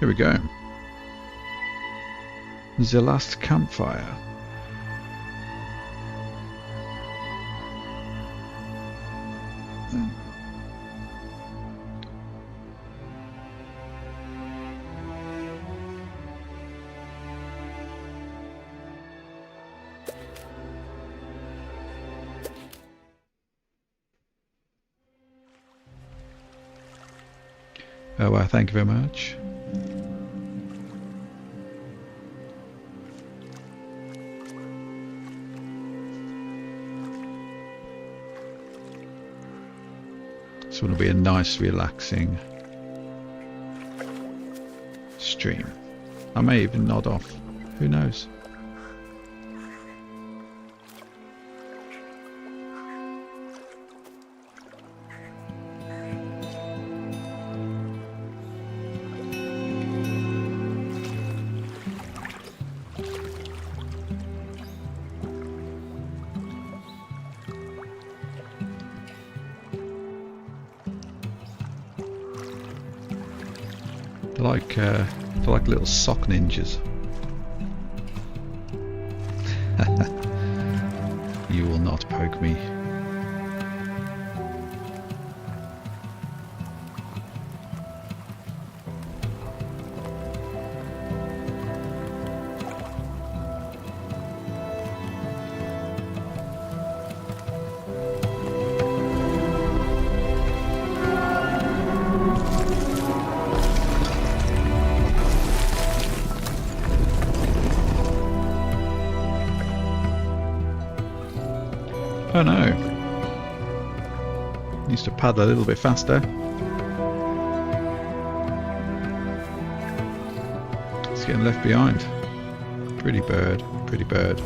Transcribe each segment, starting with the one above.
Here we go. The Last Campfire. Oh, well, thank you very much. This one will be a nice, relaxing stream. I may even nod off. Who knows? They're like little sock ninjas. You will not poke me. Oh no. Needs to paddle a little bit faster. It's getting left behind. Pretty bird, pretty bird.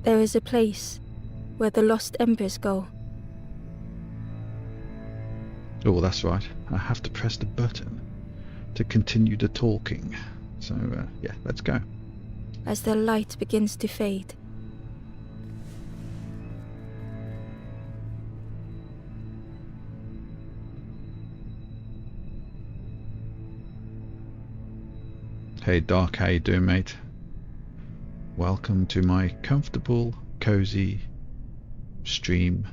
There is a place where the lost embers go. Oh, that's right. I have to press the button to continue the talking. So, yeah, let's go. As their light begins to fade. Hey Doc, how you doing, mate? Welcome to my comfortable, cozy stream.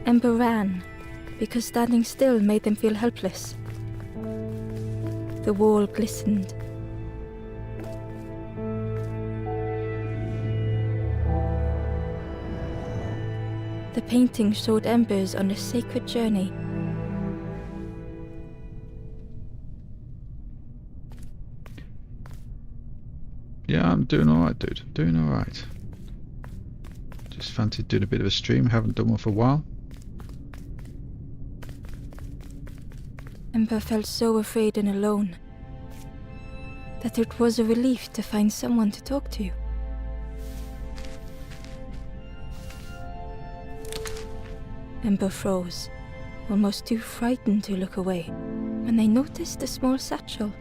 Ember ran, because standing still made them feel helpless. The wall glistened. The painting showed embers on a sacred journey. Yeah, I'm doing alright, dude. Doing alright. Just fancied doing a bit of a stream. Haven't done one for a while. Ember felt so afraid and alone that it was a relief to find someone to talk to. Ember froze, almost too frightened to look away, when they noticed a small satchel.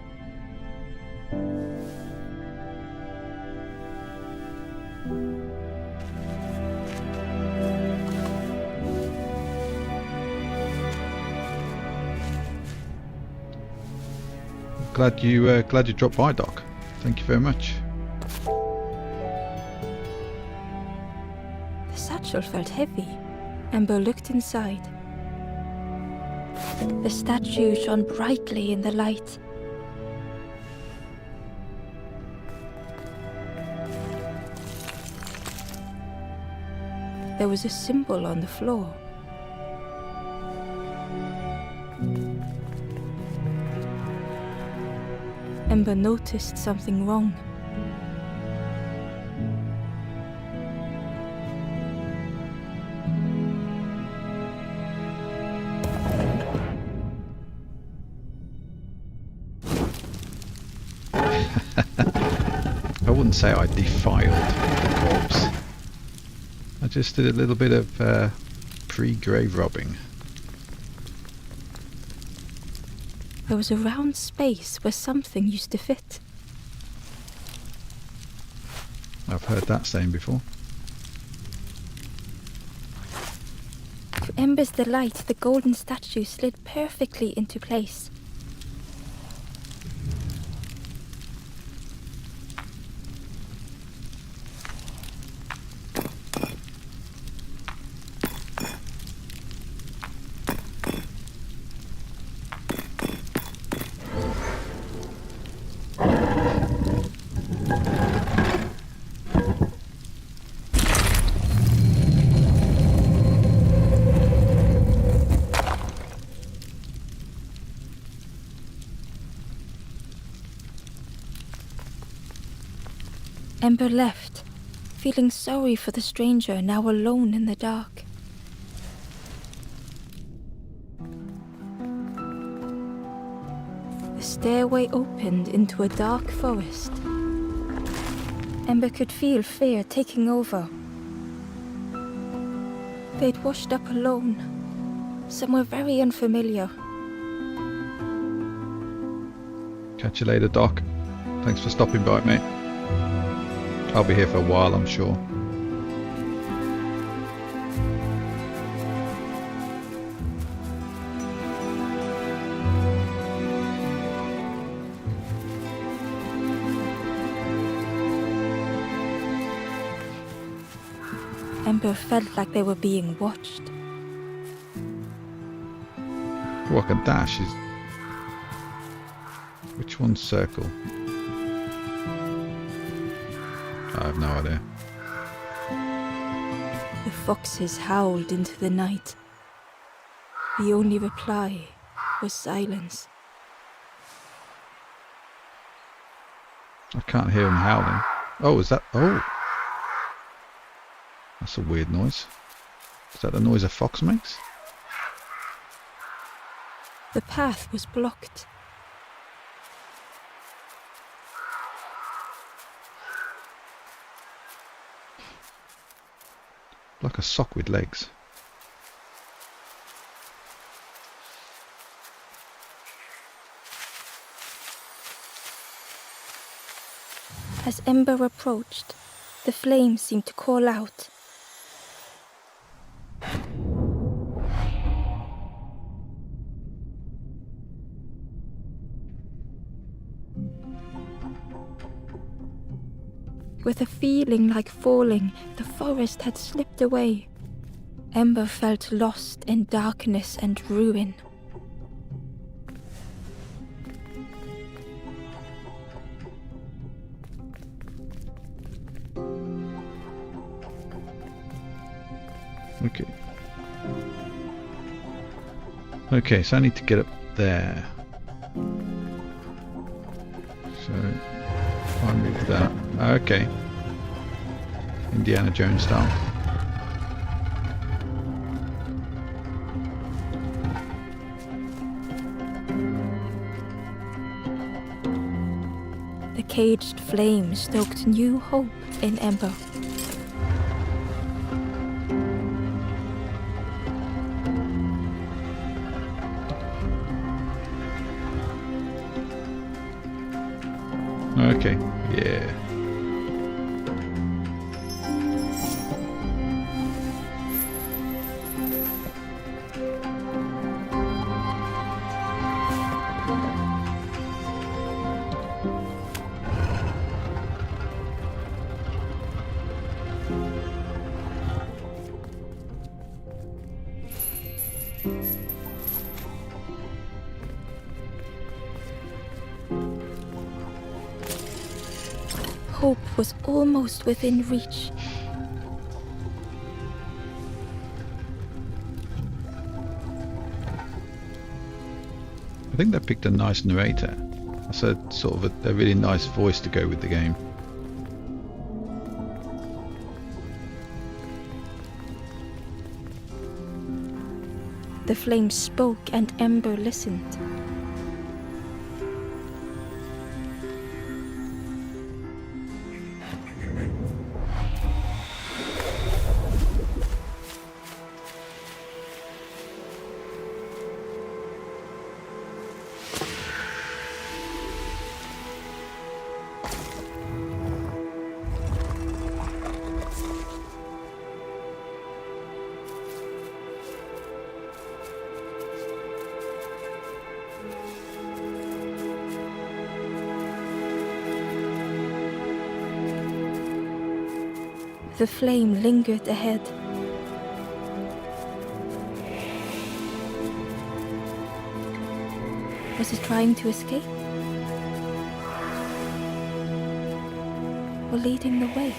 Glad you dropped by, Doc. Thank you very much. The satchel felt heavy. Ember looked inside. The statue shone brightly in the light. There was a symbol on the floor. Ember noticed something wrong. I wouldn't say I defiled the corpse. I just did a little bit of pre-grave robbing. There was a round space where something used to fit. I've heard that saying before. To Ember's delight, the golden statue slid perfectly into place. Ember left, feeling sorry for the stranger now alone in the dark. The stairway opened into a dark forest. Ember could feel fear taking over. They'd washed up alone, somewhere very unfamiliar. Catch you later, Doc. Thanks for stopping by, mate. I'll be here for a while, I'm sure. Ember felt like they were being watched. Walk and dash is... Which one's circle? I have no idea. The foxes howled into the night. The only reply was silence. I can't hear them howling. Oh, is that... Oh! That's a weird noise. Is that the noise a fox makes? The path was blocked. Like a sock with legs. As Ember approached, the flames seemed to call out. With a feeling like falling, the forest had slipped away. Ember felt lost in darkness and ruin. Okay. Okay, so I need to get up there. So, I move that. Okay. Indiana Jones style. The caged flame stoked new hope in Ember. Okay, yeah. Hope was almost within reach. I think they picked a nice narrator. That's a sort of a really nice voice to go with the game. The flame spoke and Ember listened. The flame lingered ahead. Was it trying to escape? Or leading the way?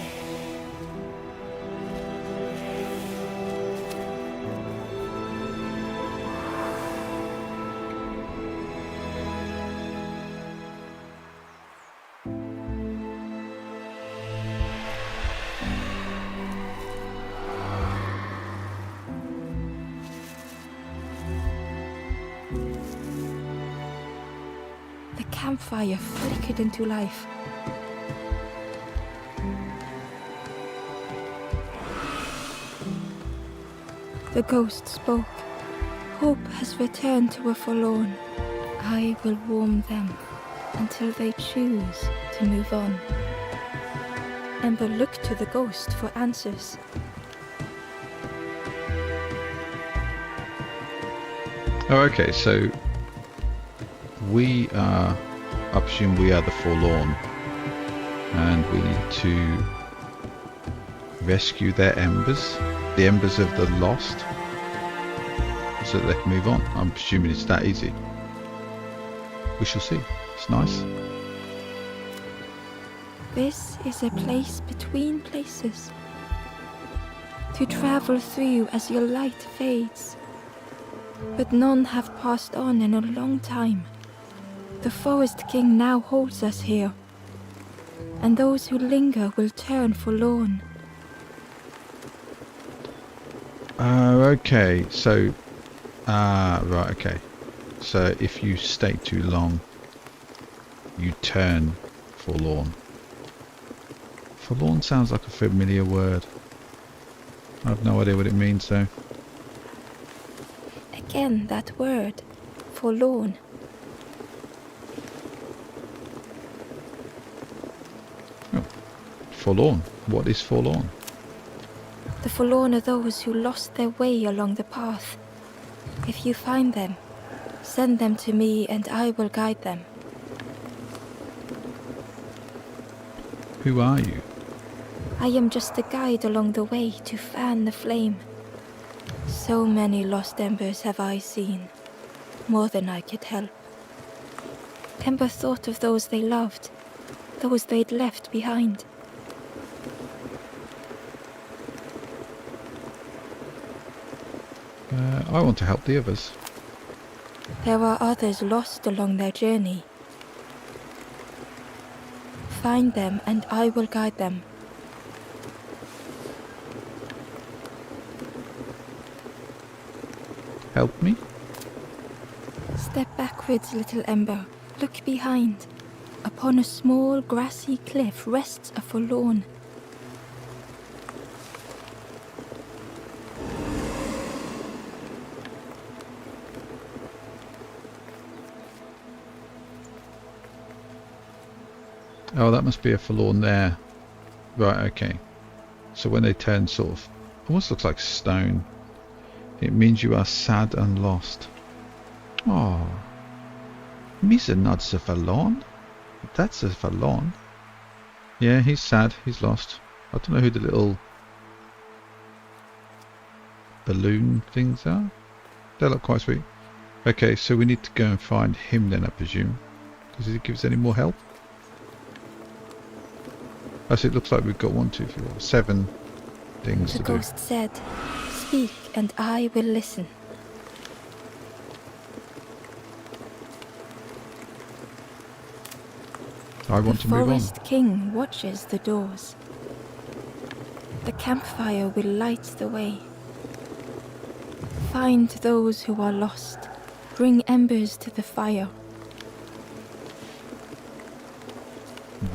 The campfire flickered into life. The ghost spoke. Hope has returned to a forlorn. I will warm them until they choose to move on. Ember looked to the ghost for answers. Oh, okay, so we are, I presume we are the forlorn, and we need to rescue their embers, the embers of the lost, so that they can move on. I'm presuming it's that easy. We shall see. It's nice. This is a place between places, to travel through as your light fades. But none have passed on in a long time. The Forest King now holds us here, and those who linger will turn forlorn. Okay, so right, okay, so if you stay too long you turn forlorn. Forlorn sounds like a familiar word. I have no idea what it means though. Again, that word, forlorn. Oh, forlorn. What is forlorn? The forlorn are those who lost their way along the path. If you find them, send them to me and I will guide them. Who are you? I am just a guide along the way to fan the flame. So many lost embers have I seen, more than I could help. Ember thought of those they loved, those they'd left behind. I want to help the others. There are others lost along their journey. Find them and I will guide them. Help me? Step backwards, little Ember. Look behind. Upon a small grassy cliff rests a forlorn. Oh, that must be a forlorn there. Right, okay. So when they turn sort of, almost looks like stone, it means you are sad and lost. Oh, Misa nods a forlorn. That's a forlorn. Yeah, he's sad, he's lost. I don't know who the little balloon things are. They look quite sweet. Okay, so we need to go and find him then, I presume. Does he give us any more help? As it looks like we've got 1, 2, 3, 4, 7 things The to do. ghost said, "Speak, and I will listen." I want to The move on. forest king watches the doors. The campfire will light the way. Find those who are lost. Bring embers to the fire.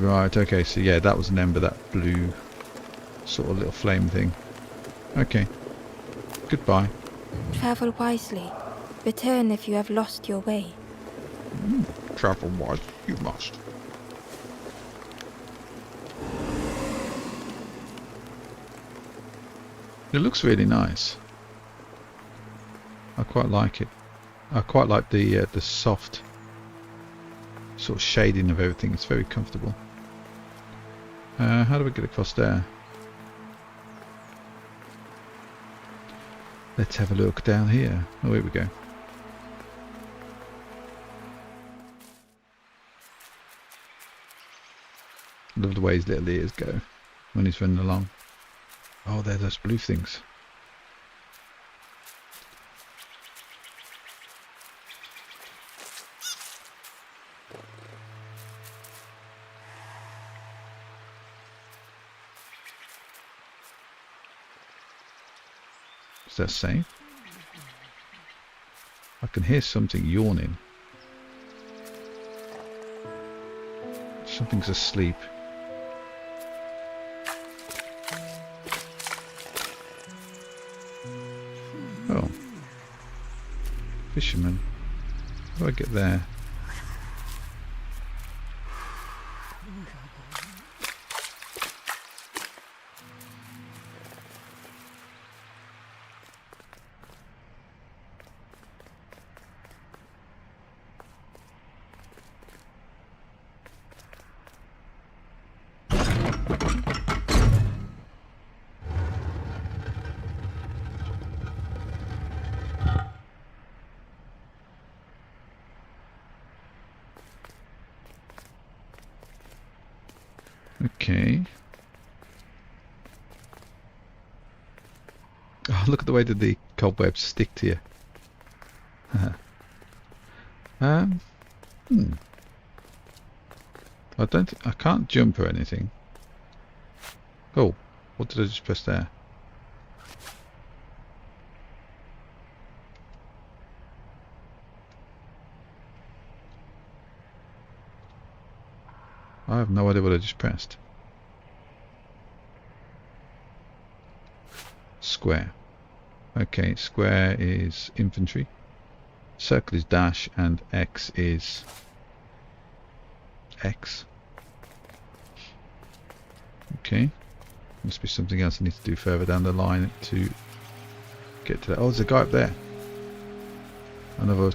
Right, okay, so yeah, that was an ember, that blue sort of little flame thing. Okay. Goodbye. Travel wisely. Return if you have lost your way. Travel wise, you must. It looks really nice. I quite like it. I quite like the soft sort of shading of everything. It's very comfortable. How do we get across there? Let's have a look down here. Oh, here we go. Love the way his little ears go when he's running along. Oh, they're those blue things. Is that safe? I can hear something yawning. Something's asleep. Oh. Fisherman. How do I get there? Okay. Oh, look at the way that the cobwebs stick to you. I can't jump or anything. Oh, what did I just press there? I have no idea what I just pressed. Square. Okay, square is infantry. Circle is dash and X is X. Okay. Must be something else I need to do further down the line to get to that. Oh, there's a guy up there. Another.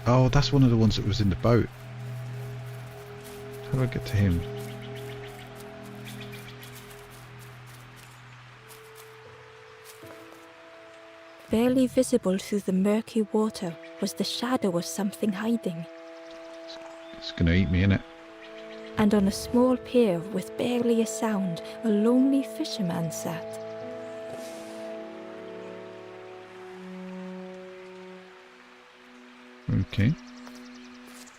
Oh, that's one of the ones that was in the boat. How do I get to him? Barely visible through the murky water was the shadow of something hiding. It's gonna eat me, innit? And on a small pier with barely a sound, a lonely fisherman sat. Okay.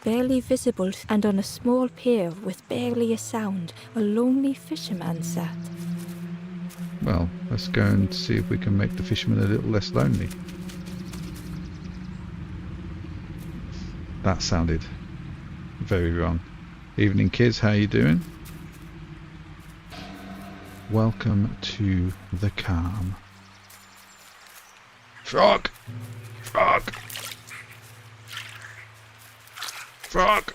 Barely visible, and on a small pier with barely a sound, a lonely fisherman sat. Well, let's go and see if we can make the fisherman a little less lonely. That sounded very wrong. Evening, kids, how you doing? Welcome to the calm. Frog! Frog! Frog!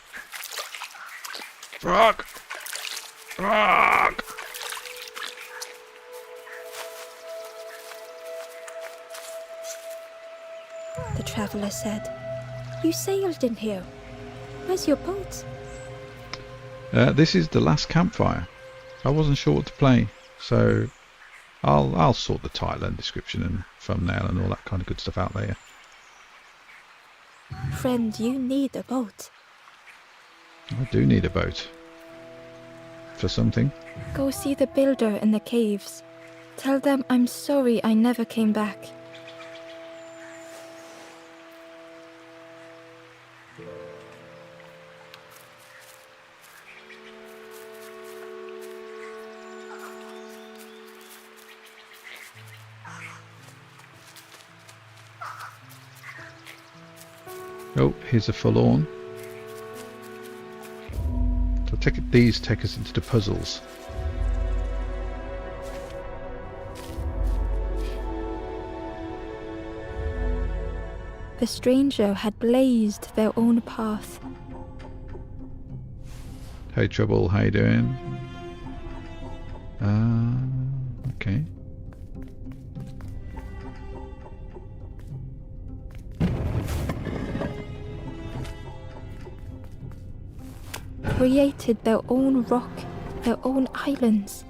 Frog! Frog! The traveller said, "You sailed in here. Where's your boat?" This is the Last Campfire. I wasn't sure what to play, so I'll sort the title and description and thumbnail and all that kind of good stuff out later. Friend, you need a boat. I do need a boat. for something. Go see the builder in the caves. Tell them I'm sorry I never came back. Oh, here's a forlorn. So these take us into the puzzles. The stranger had blazed their own path. Hey Trouble, how you doing? Okay. Created their own rock, their own islands.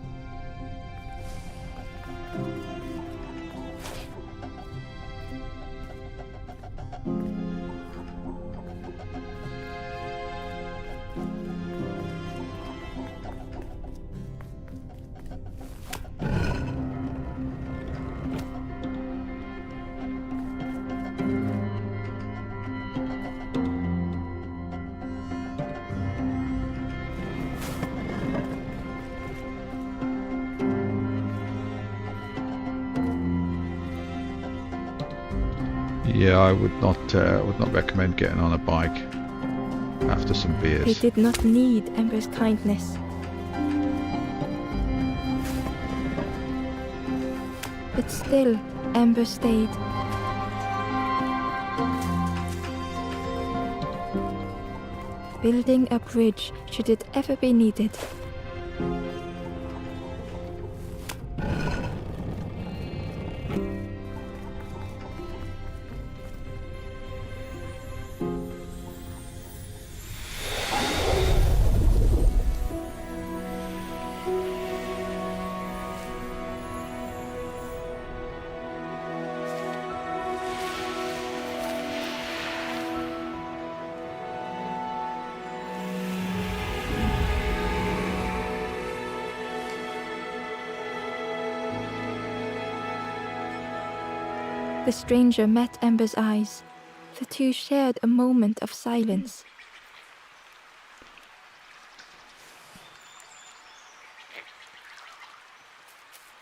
Yeah, I would not recommend getting on a bike after some beers. They did not need Ember's kindness. But still, Ember stayed. Building a bridge should it ever be needed. The stranger met Ember's eyes. The two shared a moment of silence.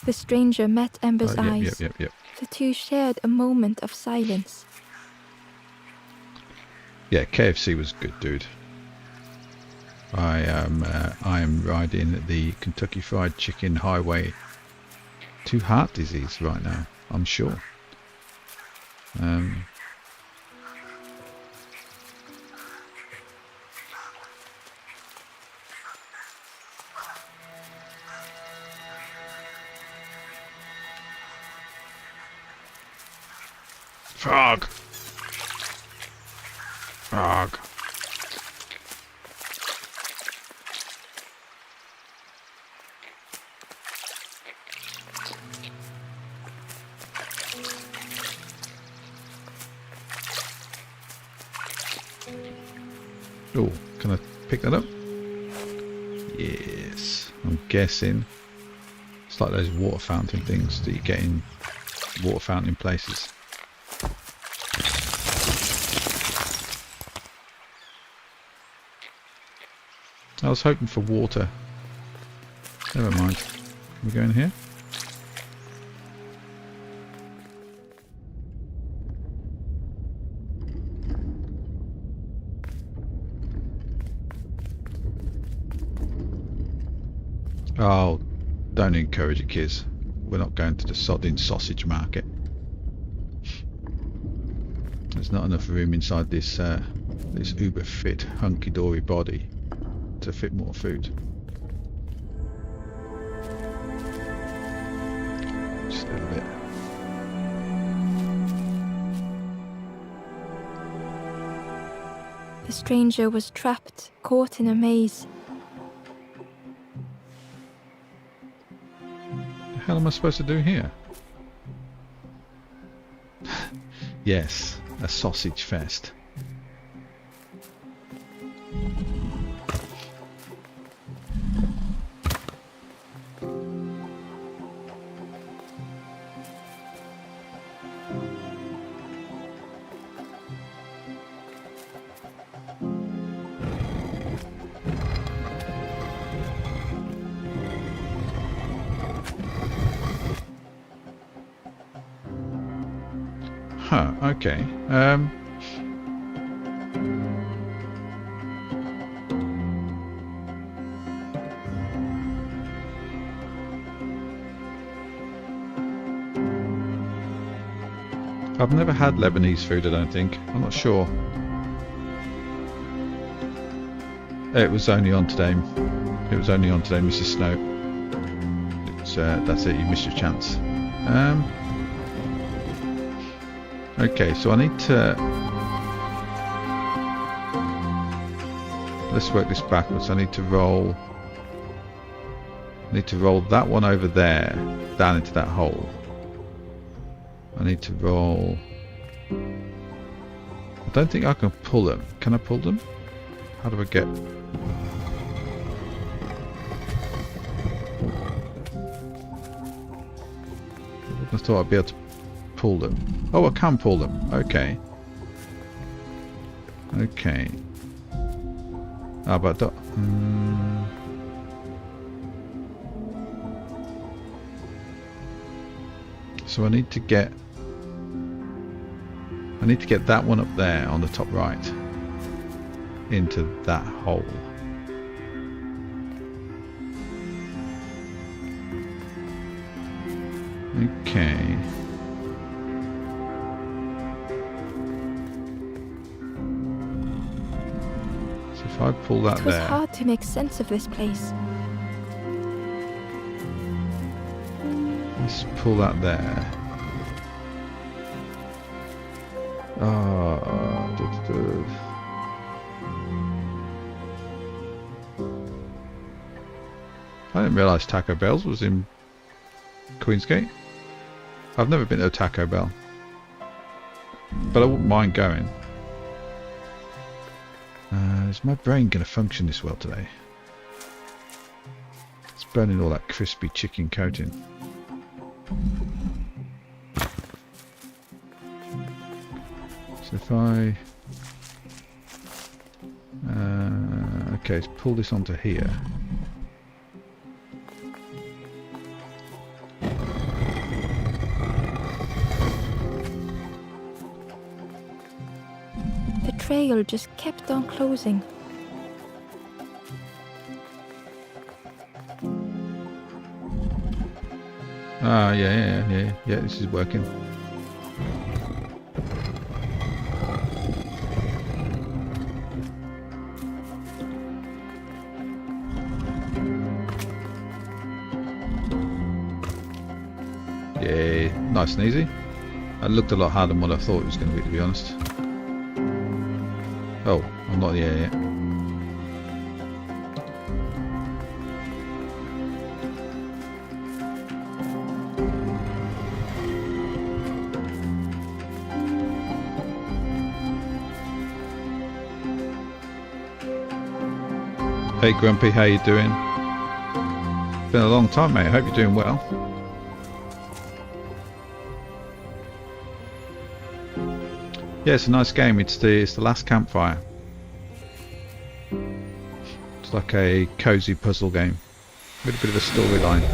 The stranger met Ember's eyes. Yep. The two shared a moment of silence. Yeah, KFC was good, dude. I am riding the Kentucky Fried Chicken highway to heart disease right now, I'm sure. Frog! Frog! Oh, can I pick that up? Yes. I'm guessing it's like those water fountain things that you get in water fountain places. I was hoping for water. Never mind. Can we go in here? Oh, don't encourage it, kids. We're not going to the sodding sausage market. There's not enough room inside this this uber fit hunky-dory body to fit more food. Just a little bit. The stranger was trapped, caught in a maze. What the hell am I supposed to do here? Yes, a sausage fest. Huh, okay. I've never had Lebanese food, I don't think. I'm not sure. It was only on today. It was only on today, Mrs. Snow. It's, that's it, you missed your chance. Okay, so I need to... Let's work this backwards. I need to roll... that one over there, down into that hole. I need to roll... I don't think I can pull them. Can I pull them? How do I get... I thought I'd be able to pull them. Oh, I can pull them. Okay. Okay. How about that? So I need to get that one up there on the top right into that hole. Okay. So if I pull that there... It was hard to make sense of this place. Let's pull that there. I didn't realise Taco Bell's was in Queensgate. I've never been to a Taco Bell, but I wouldn't mind going. Is my brain going to function this well today? It's burning all that crispy chicken coating. So if I... okay, let's pull this onto here. The trail just kept on closing. Yeah, this is working. Yeah, nice and easy. That looked a lot harder than what I thought it was going to be honest. Oh, I'm not there yet. Hey Grumpy, how you doing? Been a long time, mate. I hope you're doing well. Yeah, it's a nice game. It's the Last Campfire. It's like a cozy puzzle game with a bit of a storyline.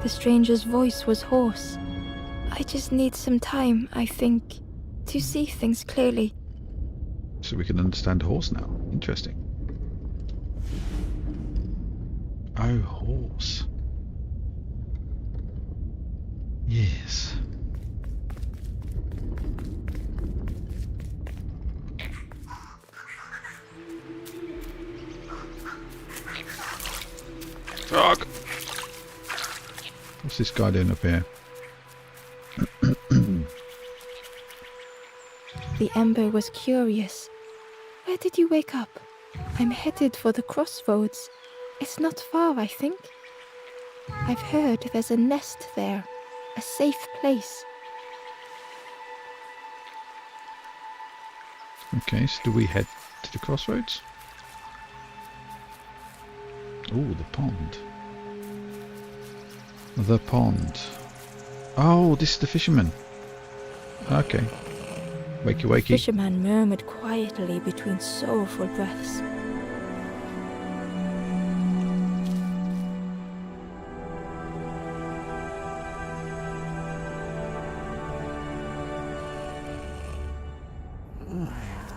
The stranger's voice was hoarse. I just need some time, I think, to see things clearly. So we can understand horse now. Interesting. Oh, horse. Yes. Frog! What's this guy doing up here? The ember was curious. Where did you wake up? I'm headed for the crossroads. It's not far, I think. I've heard there's a nest there. A safe place. Okay, so do we head to the crossroads? Ooh, the pond. The pond. Oh, this is the fisherman. Okay. Wakey The wakey. fisherman murmured quietly between sorrowful breaths.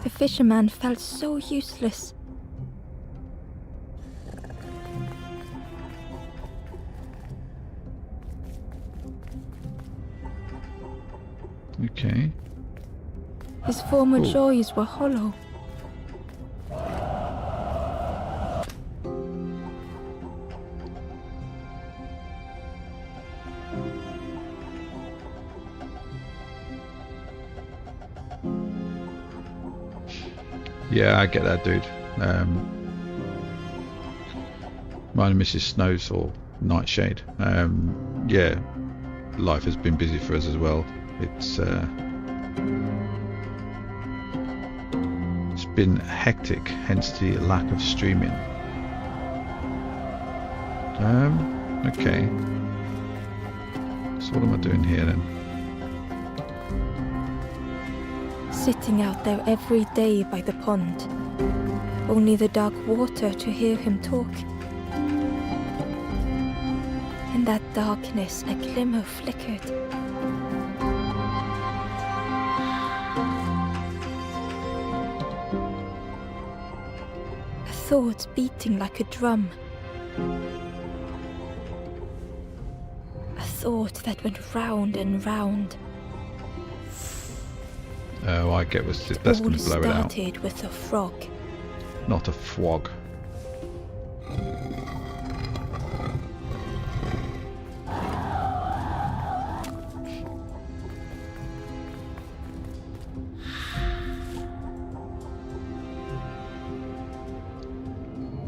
The fisherman felt so useless. Okay. His former Ooh. joys were hollow. Yeah, I get that, dude. Mine and Mrs. Snow's or Nightshade. Yeah, life has been busy for us as well. It's been hectic, hence the lack of streaming. Okay. So what am I doing here then? Sitting out there every day by the pond. Only the dark water to hear him talk. In that darkness a glimmer flickered. A thought beating like a drum. A thought that went round and round. Oh, I get what's that's going to blow it out. Started with a frog. Not a frog.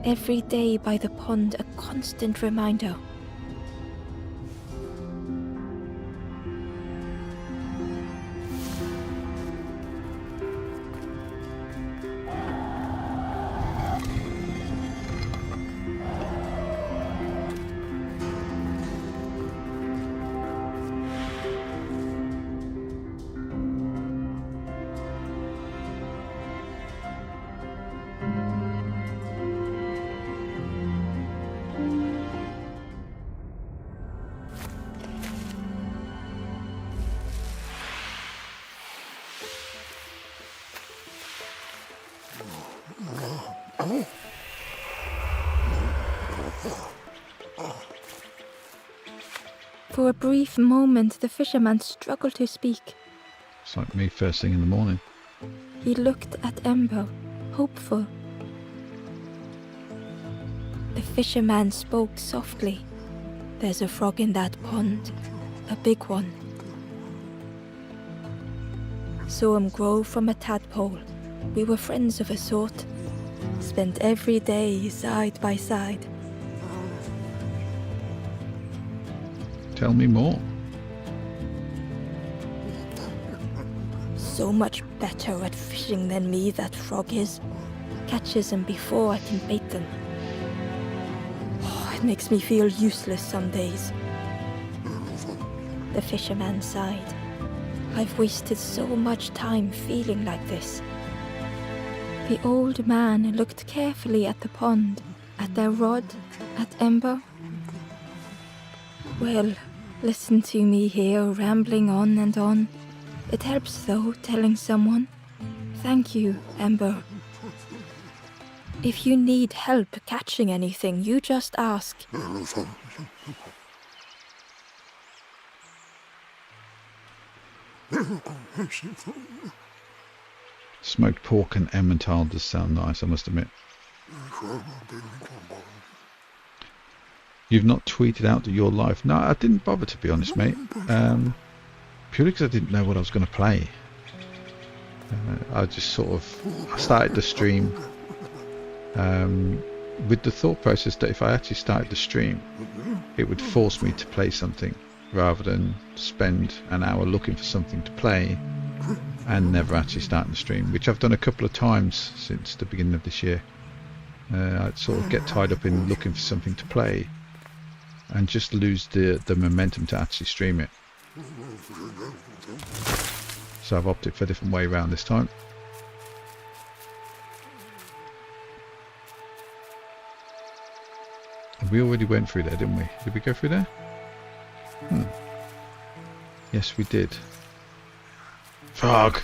Every day by the pond a constant reminder. For a brief moment the fisherman struggled to speak. It's like me first thing in the morning. He looked at Ember, hopeful. The fisherman spoke softly. There's a frog in that pond, a big one. Saw him grow from a tadpole. We were friends of a sort. Spent every day side by side. Tell me more. So much better at fishing than me, that frog is. Catches them before I can bait them. Oh, it makes me feel useless some days. The fisherman sighed. I've wasted so much time feeling like this. The old man looked carefully at the pond, at their rod, at Ember. Well, listen to me here rambling on and on. It helps though, telling someone. Thank you, Ember. If you need help catching anything, you just ask. Smoked pork and Emmental does sound nice, I must admit. You've not tweeted out your life. No, I didn't bother, to be honest, mate. Purely because I didn't know what I was going to play. I just sort of... I started the stream with the thought process that if I actually started the stream, it would force me to play something rather than spend an hour looking for something to play and never actually start the stream, which I've done a couple of times since the beginning of this year. I'd sort of get tied up in looking for something to play and just lose the momentum to actually stream it. So I've opted for a different way around this time. We already went through there, didn't we? Did we go through there? Yes, we did. Frog!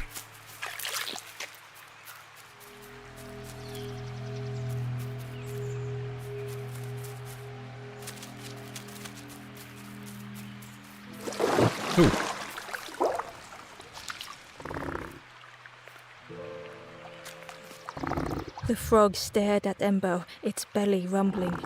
Ooh. The frog stared at Ember, its belly rumbling.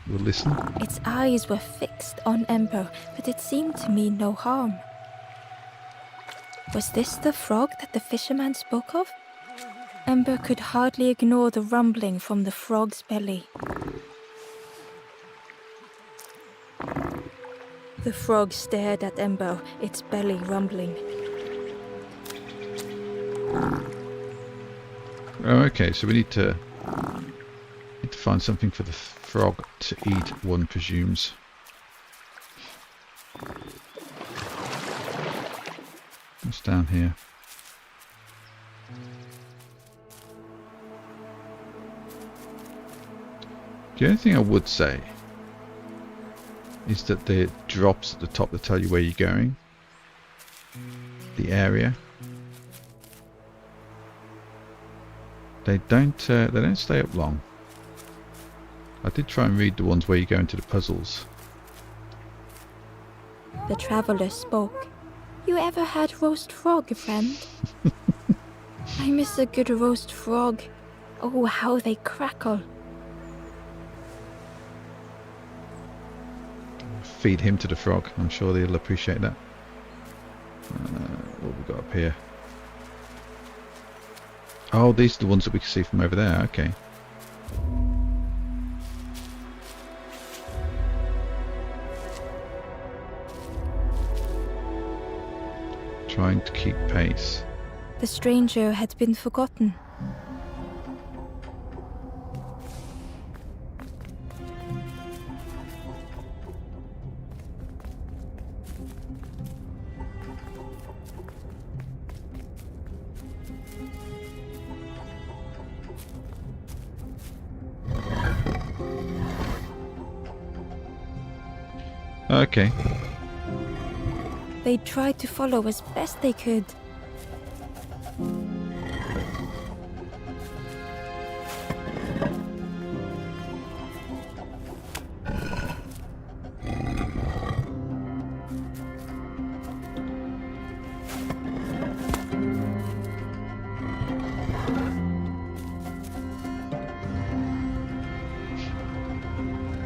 We'll listen. Its eyes were fixed on Ember, but it seemed to mean no harm. Was this the frog that the fisherman spoke of? Ember could hardly ignore the rumbling from the frog's belly. The frog stared at Ember, its belly rumbling. Oh, okay, so we need to find something for the frog to eat, one presumes. What's down here? The only thing I would say is that the drops at the top that tell you where you're going, the area, they don't stay up long. I did try and read the ones where you go into the puzzles. The traveller spoke. You ever had roast frog, friend? I miss a good roast frog. Oh, how they crackle. Feed him to the frog. I'm sure they'll appreciate that. What have we got up here? Oh, these are the ones that we can see from over there. Okay. Trying to keep pace. The stranger had been forgotten. Okay. They tried to follow as best they could.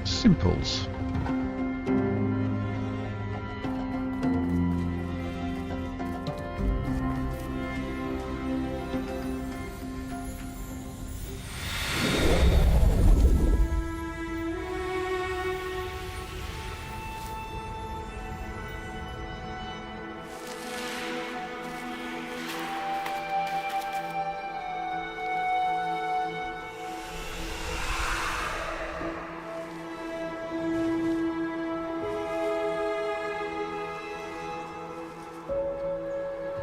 Simples.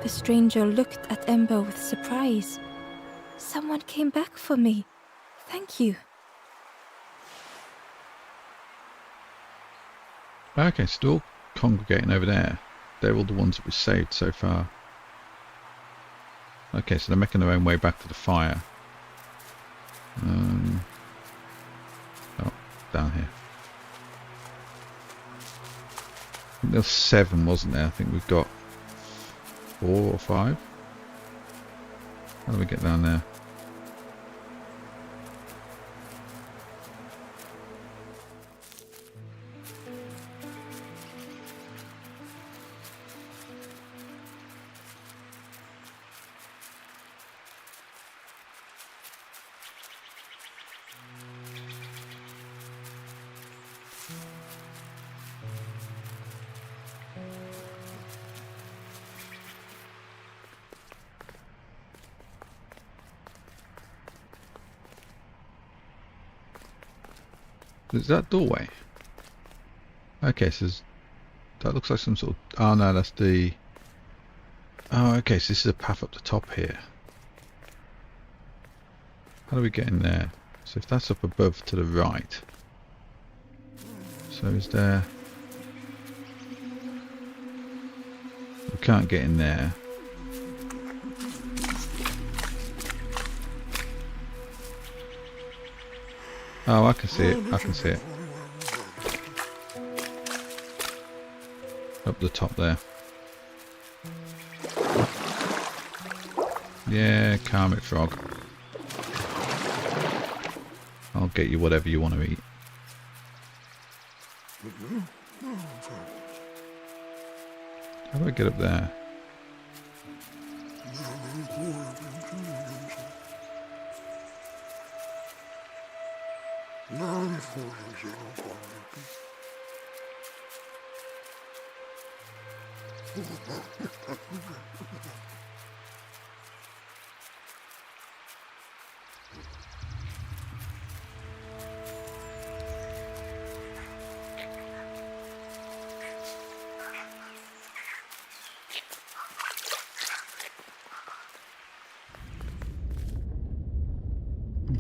The stranger looked at Ember with surprise. Someone came back for me. Thank you. Okay, so they're all congregating over there. They're all the ones that we've saved so far. Okay, so they're making their own way back to the fire. Oh, down here. I think there was 7, wasn't there? I think we've got 4 or 5. How do we get down there? Is that doorway? Okay, so that looks like some sort of... Oh no, that's the... Oh, okay, so this is a path up the top here. How do we get in there? So if that's up above to the right. So is there... We can't get in there. Oh, I can see it. I can see it. Up the top there. Yeah, karmic frog. I'll get you whatever you want to eat. How do I get up there?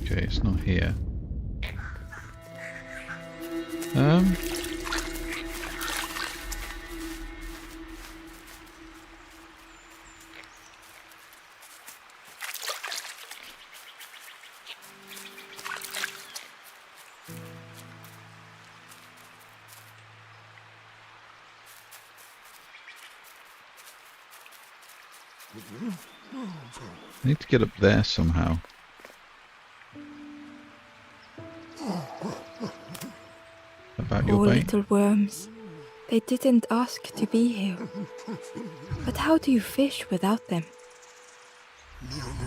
Okay, it's not here. I need to get up there somehow. About your Poor bait? little worms. They didn't ask to be here. But how do you fish without them?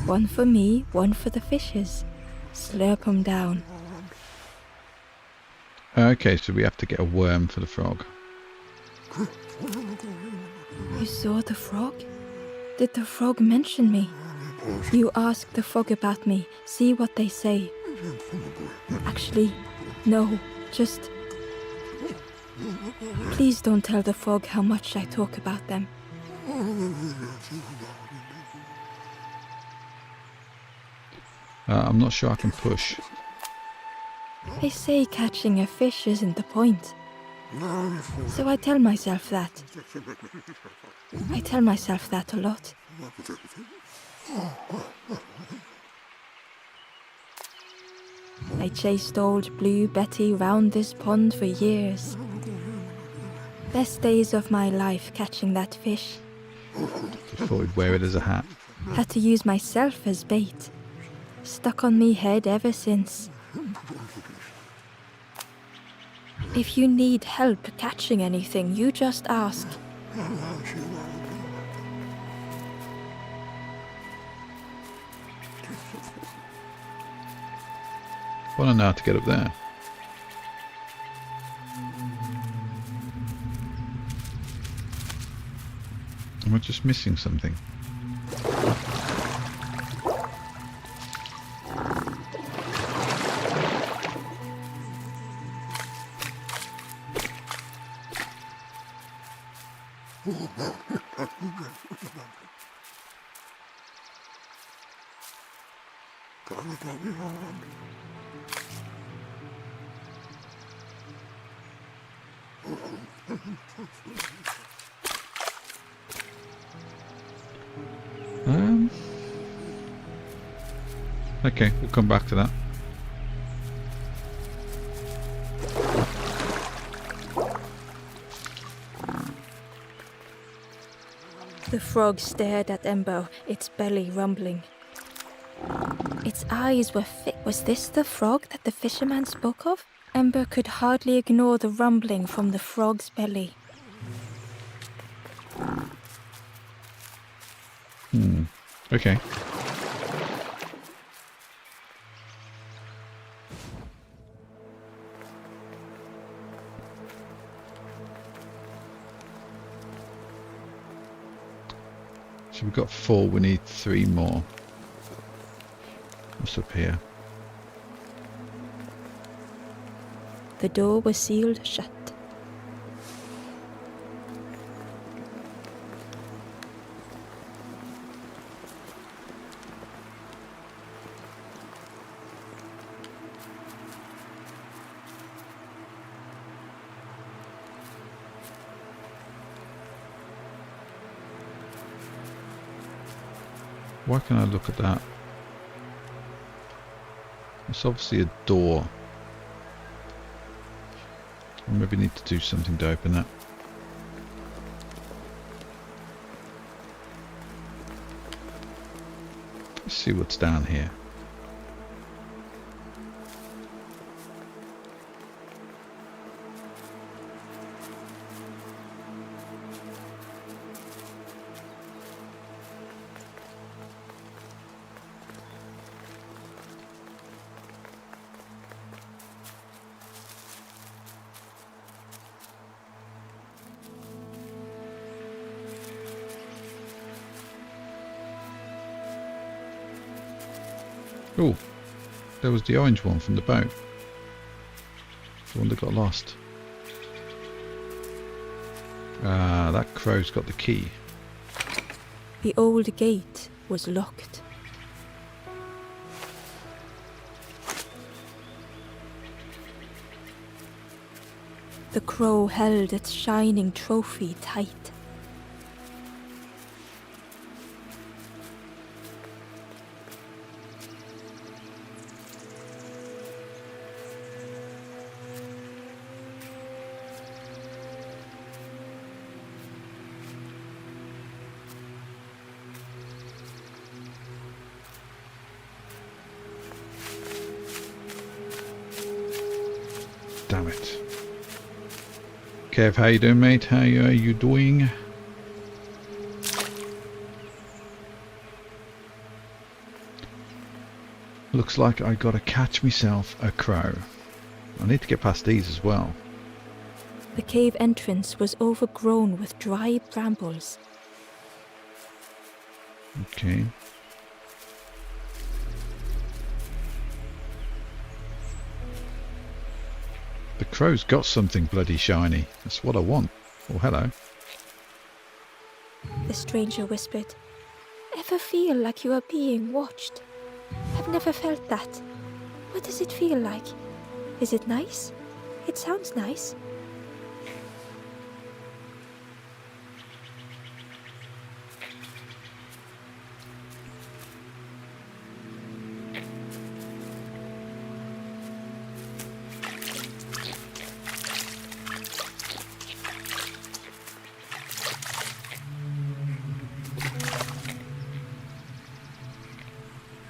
One for me, one for the fishes. Slurp 'em down. Okay, so we have to get a worm for the frog. You saw the frog? Did the frog mention me? You ask the frog about me, see what they say. Actually, no, just... Please don't tell the frog how much I talk about them. I'm not sure I can push. They say catching a fish isn't the point. So I tell myself that. I tell myself that a lot. I chased old Blue Betty round this pond for years. Best days of my life catching that fish. Just thought we'd wear it as a hat. Had to use myself as bait. Stuck on me head ever since. If you need help catching anything, you just ask. I want to know how to get up there. Am I just missing something? Okay, we'll come back to that. The frog stared at Ember, its belly rumbling. Its eyes were Was this the frog that the fisherman spoke of? Ember could hardly ignore the rumbling from the frog's belly. Okay. So we've got 4, we need 3 more. What's up here? The door was sealed shut. Why can I look at that? It's obviously a door. I maybe need to do something to open that. Let's see what's down here. Oh, there was the orange one from the boat. The one that got lost. Ah, that crow's got the key. The old gate was locked. The crow held its shining trophy tight. Damn it. Kev, how you doing, mate? How are you doing? Looks like I gotta catch myself a crow. I need to get past these as well. The cave entrance was overgrown with dry brambles. Okay. The crow's got something bloody shiny. That's what I want. Oh, hello. The stranger whispered, "Ever feel like you are being watched? I've never felt that. What does it feel like? Is it nice? It sounds nice."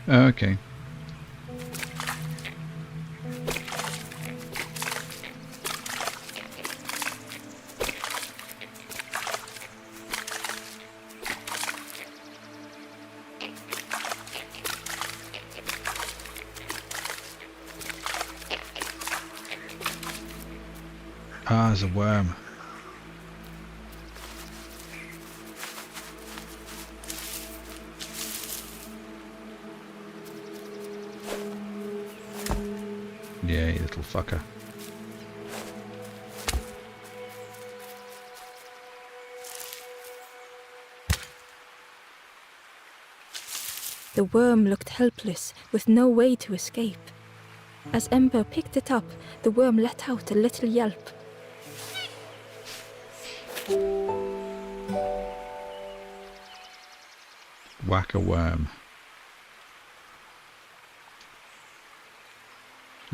Okay. Ah, there's a worm. Yeah, you little fucker. The worm looked helpless, with no way to escape. As Ember picked it up, the worm let out a little yelp. Whack a worm.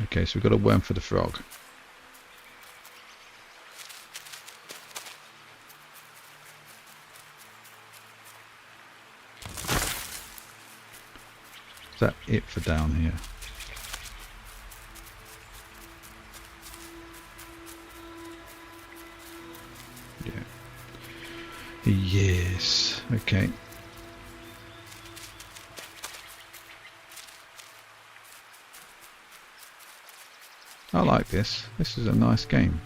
Okay, so we've got a worm for the frog. Is that it for down here? Yeah. Yes. Okay. I like this. This is a nice game.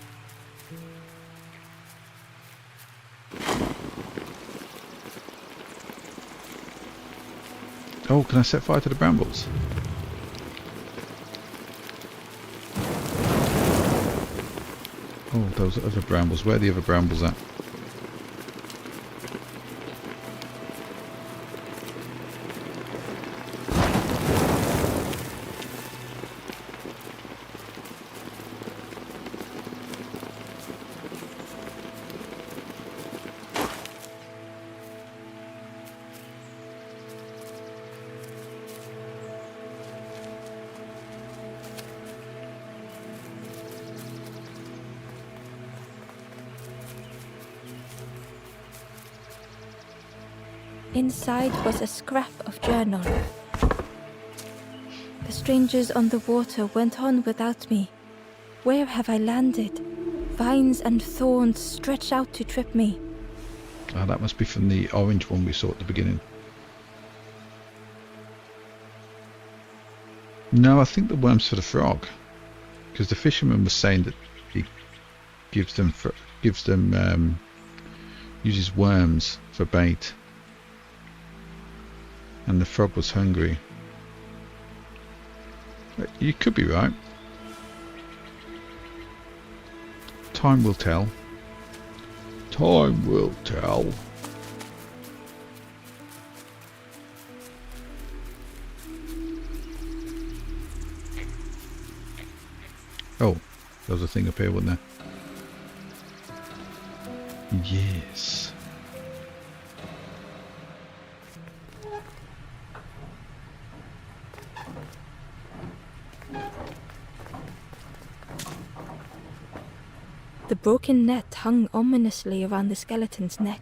Oh, can I set fire to the brambles? those other brambles. Where are the other brambles at? Inside was a scrap of journal. The strangers on the water went on without me. Where have I landed? Vines and thorns stretch out to trip me. Ah, that must be from the orange one we saw at the beginning. No, I think the worm's for the frog, because the fisherman was saying that he uses worms for bait, and the frog was hungry. You could be right. Time will tell. Time will tell. Oh, there was a thing up here, wasn't there? Yes. The broken net hung ominously around the skeleton's neck.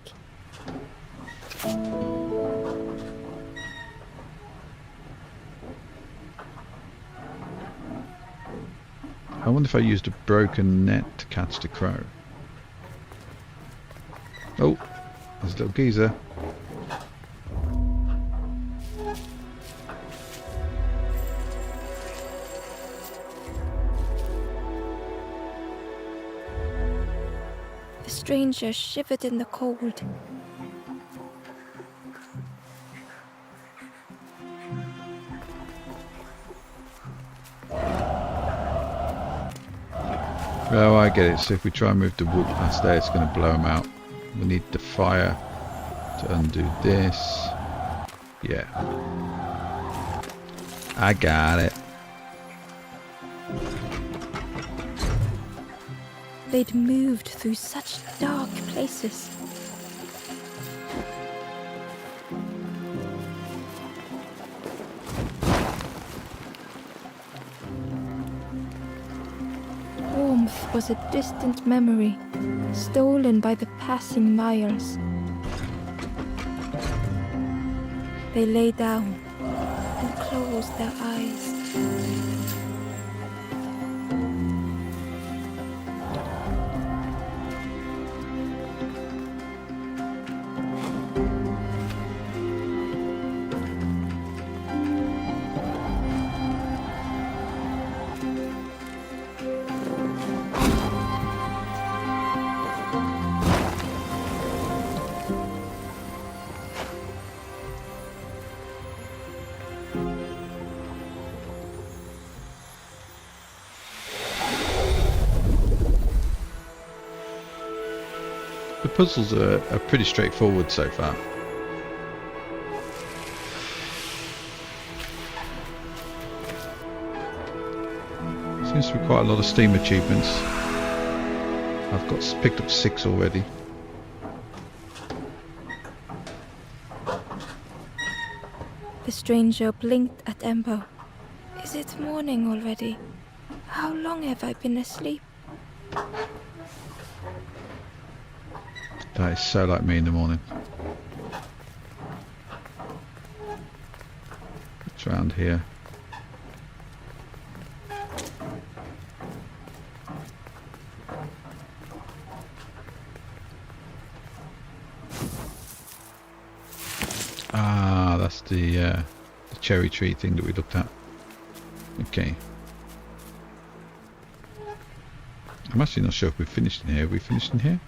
I wonder if I used a broken net to catch the crow. Oh, there's a little geezer. The stranger shivered in the cold. Oh, I get it. So if we try and move the wood past there, it's going to blow them out. We need the fire to undo this. Yeah. I got it. They'd moved through such dark places. Warmth was a distant memory, stolen by the passing miles. They lay down and closed their eyes. The puzzles are pretty straightforward so far. Seems to be quite a lot of Steam achievements. I've picked up 6 already. The stranger blinked at Ember. Is it morning already? How long have I been asleep? That is so like me in the morning. It's around here. Ah, that's the cherry tree thing that we looked at. Okay. I'm actually not sure if we've finished in here. Have we finished in here?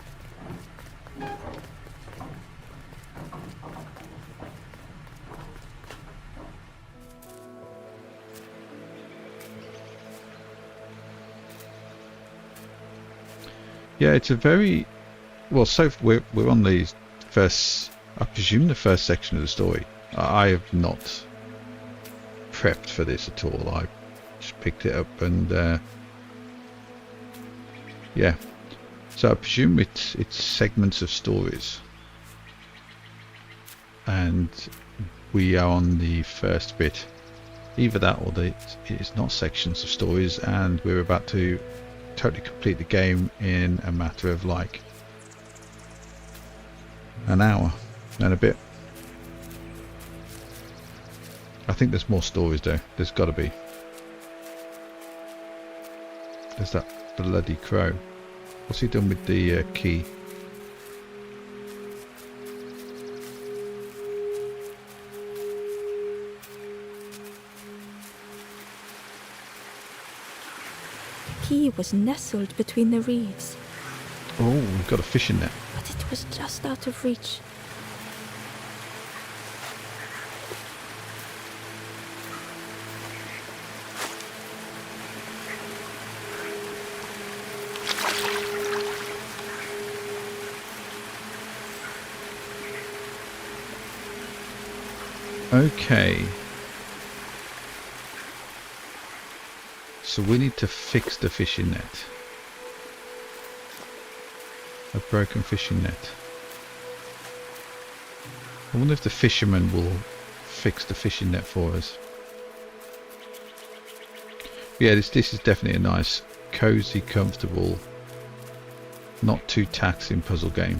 Yeah, it's a very well. So we're on the first, I presume, the first section of the story. I have not prepped for this at all. I just picked it up and yeah. So I presume it's segments of stories, and we are on the first bit. Either that or it's not sections of stories, and we're about to totally complete the game in a matter of like an hour and a bit. I think there's more stories though. There's got to be. There's that bloody crow. What's he done with the key? The key was nestled between the reeds. Oh, we've got a fishing net. But it was just out of reach. Okay. So we need to fix the fishing net. A broken fishing net. I wonder if the fisherman will fix the fishing net for us. Yeah, this is definitely a nice, cozy, comfortable, not too taxing puzzle game.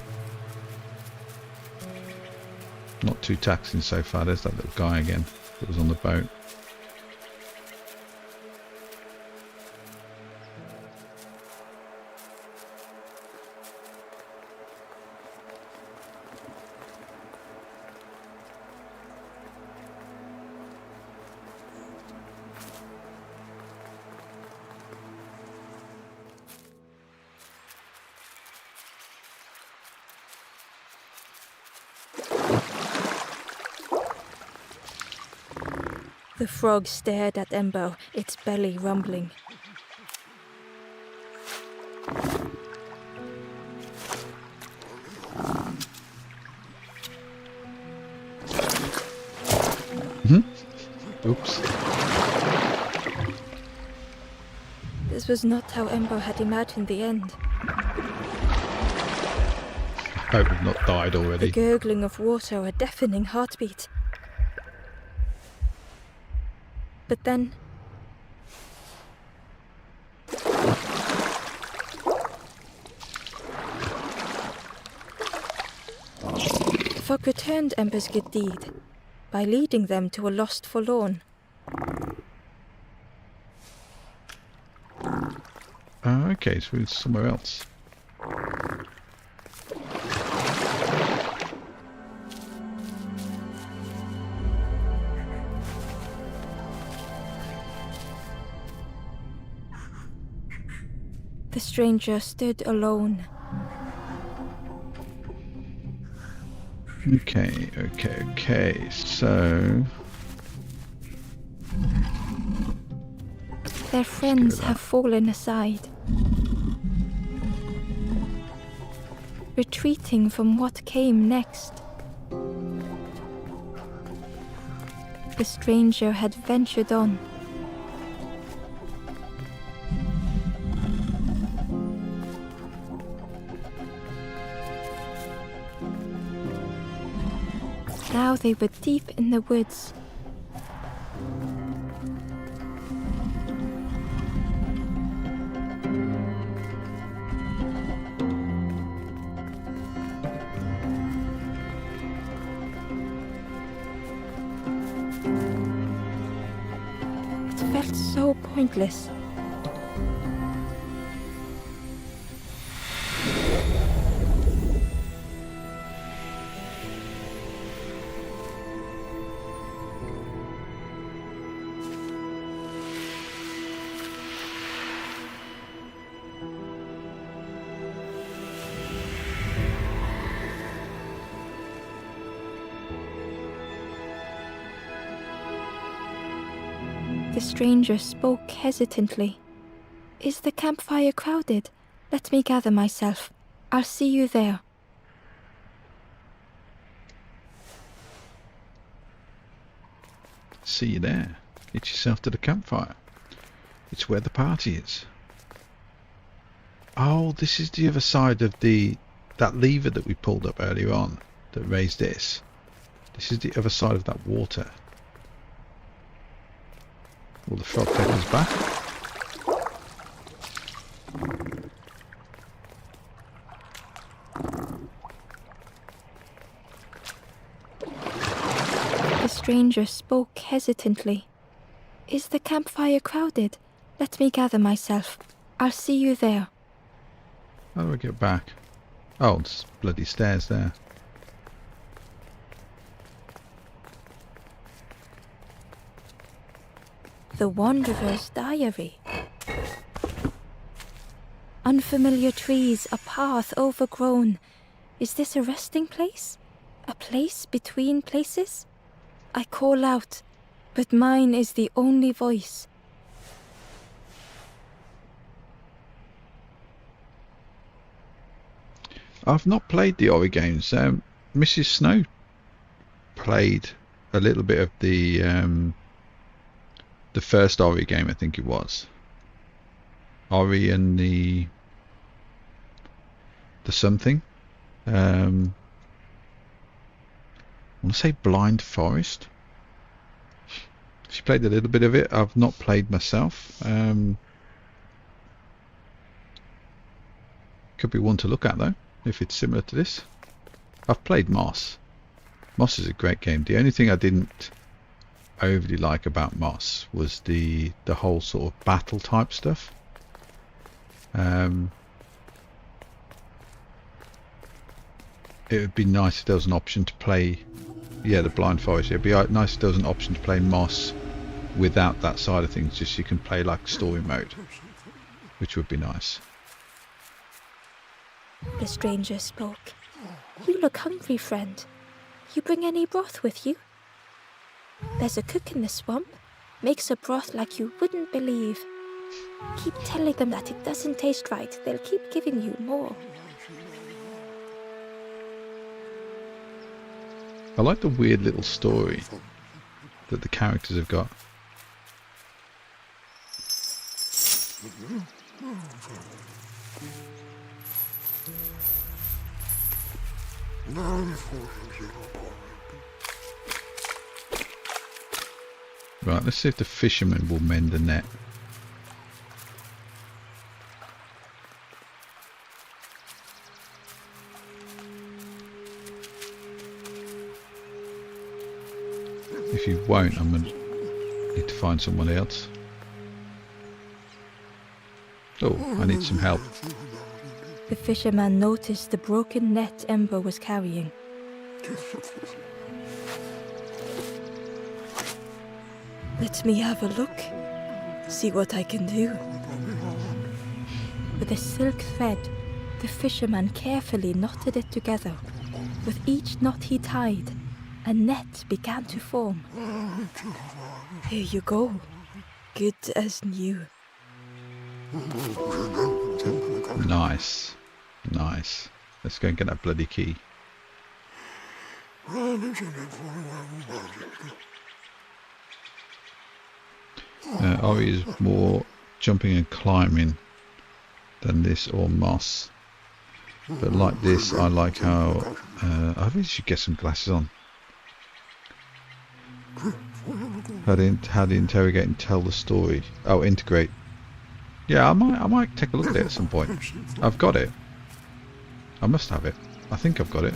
Not too taxing so far. There's that little guy again that was on the boat. The frog stared at Ember, its belly rumbling. Oops. This was not how Ember had imagined the end. I hope we've not died already. The gurgling of water, a deafening heartbeat. But then... the fog returned Ember's good deed by leading them to a lost forlorn. Oh, okay, so it's somewhere else. The stranger stood alone. Okay, so... Their friends have fallen aside, retreating from what came next. The stranger had ventured on. Now they were deep in the woods. It felt so pointless. The stranger spoke hesitantly. Is the campfire crowded? Let me gather myself. I'll see you there. See you there. Get yourself to the campfire. It's where the party is. Oh, this is the other side of that lever that we pulled up earlier on that raised this. This is the other side of that water. Will the frog take us back? The stranger spoke hesitantly. Is the campfire crowded? Let me gather myself. I'll see you there. How do I get back? Oh, there's bloody stairs there. The Wanderer's Diary. Unfamiliar trees, a path overgrown. Is this a resting place? A place between places? I call out, but mine is the only voice. I've not played the Ori games. Mrs. Snow played a little bit of the first Ori game, I think it was. Ori and the something. I want to say Blind Forest. She played a little bit of it. I've not played myself. Could be one to look at though, if it's similar to this. I've played Moss. Moss is a great game. The only thing I didn't overly like about Moss was the whole sort of battle type stuff. It would be nice if there was an option to play, yeah, the Blind Forest. It'd be nice if there was an option to play Moss without that side of things. Just you can play like story mode, which would be nice. The stranger spoke. You look hungry, friend. You bring any broth with you? There's a cook in the swamp. Makes a broth like you wouldn't believe. Keep telling them that it doesn't taste right. They'll keep giving you more. I like the weird little story that the characters have got. Right, let's see if the fisherman will mend the net. If you won't, I'm going to need to find someone else. Oh, I need some help. The fisherman noticed the broken net Ember was carrying. Let me have a look. See what I can do. With a silk thread, the fisherman carefully knotted it together. With each knot he tied, a net began to form. Here you go. Good as new. Nice. Nice. Let's go and get that bloody key. Ori is more jumping and climbing than this or Moss. But like this, I like how... I really should get some glasses on. How to interrogate and tell the story. Oh, integrate. Yeah, I might take a look at it at some point. I've got it. I must have it. I think I've got it.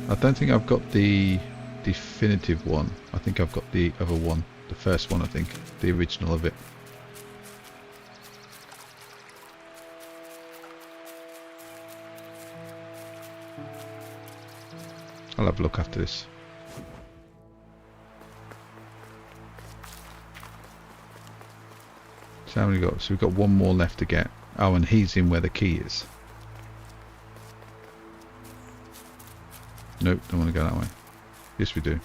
I don't think I've got the definitive one. I think I've got the other one. The first one, I think. The original of it. I'll have a look after this. So how many got? So we've got one more left to get. Oh, and he's in where the key is. Nope, don't want to go that way. Yes, we do.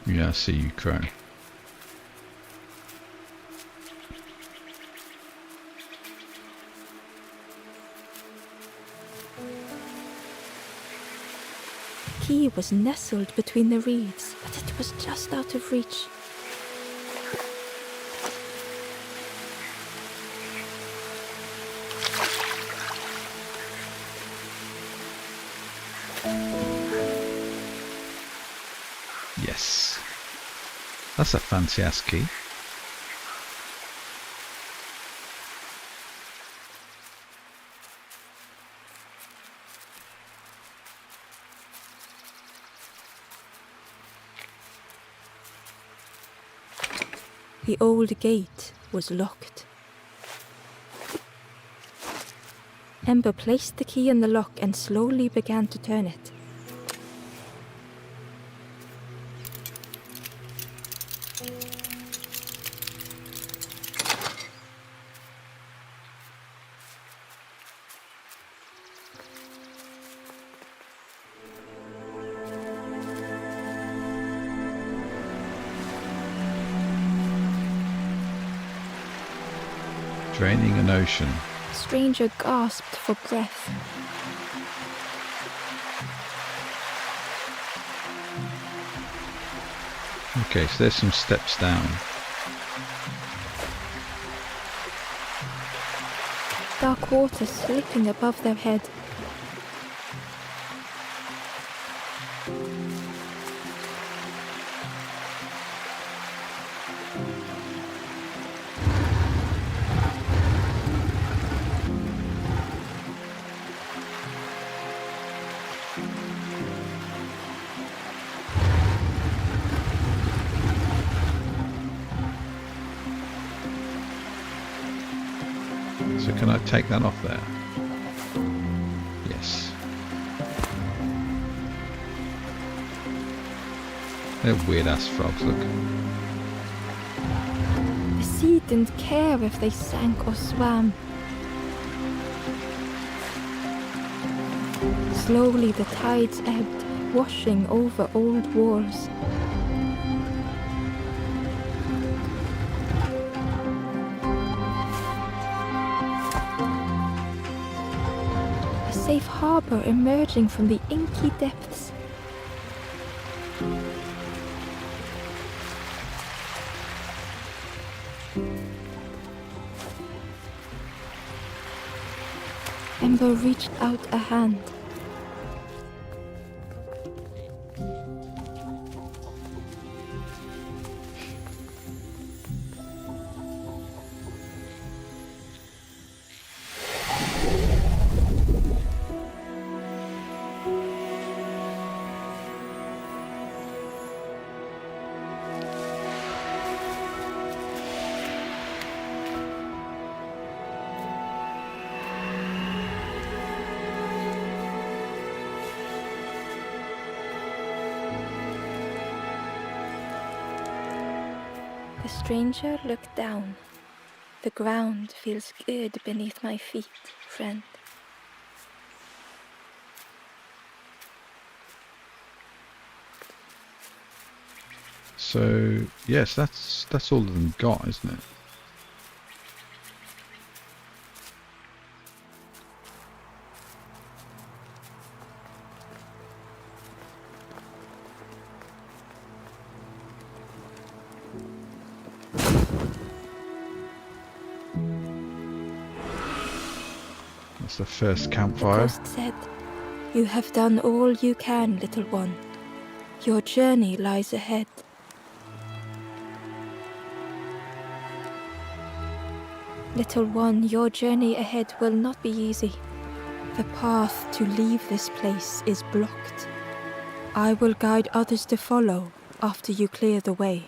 Yeah, I see you, Crow. The key was nestled between the reeds, but it was just out of reach. Yes. That's a fancy ass key. The old gate was locked. Ember placed the key in the lock and slowly began to turn it. Draining an ocean. The stranger gasped for breath. Okay, so there's some steps down. Dark water slipping above their head. So can I take that off there? Yes. They're weird ass frogs, look. The sea didn't care if they sank or swam. Slowly the tides ebbed, washing over old walls. A safe harbor emerging from the inky depths. Ember reached out a hand. The stranger looked down. The ground feels good beneath my feet, friend. So yes, that's all of them got, isn't it? That's the first The campfire. ghost said, "You have done all you can, little one. Your journey lies ahead." Little one, your journey ahead will not be easy. The path to leave this place is blocked. I will guide others to follow after you clear the way.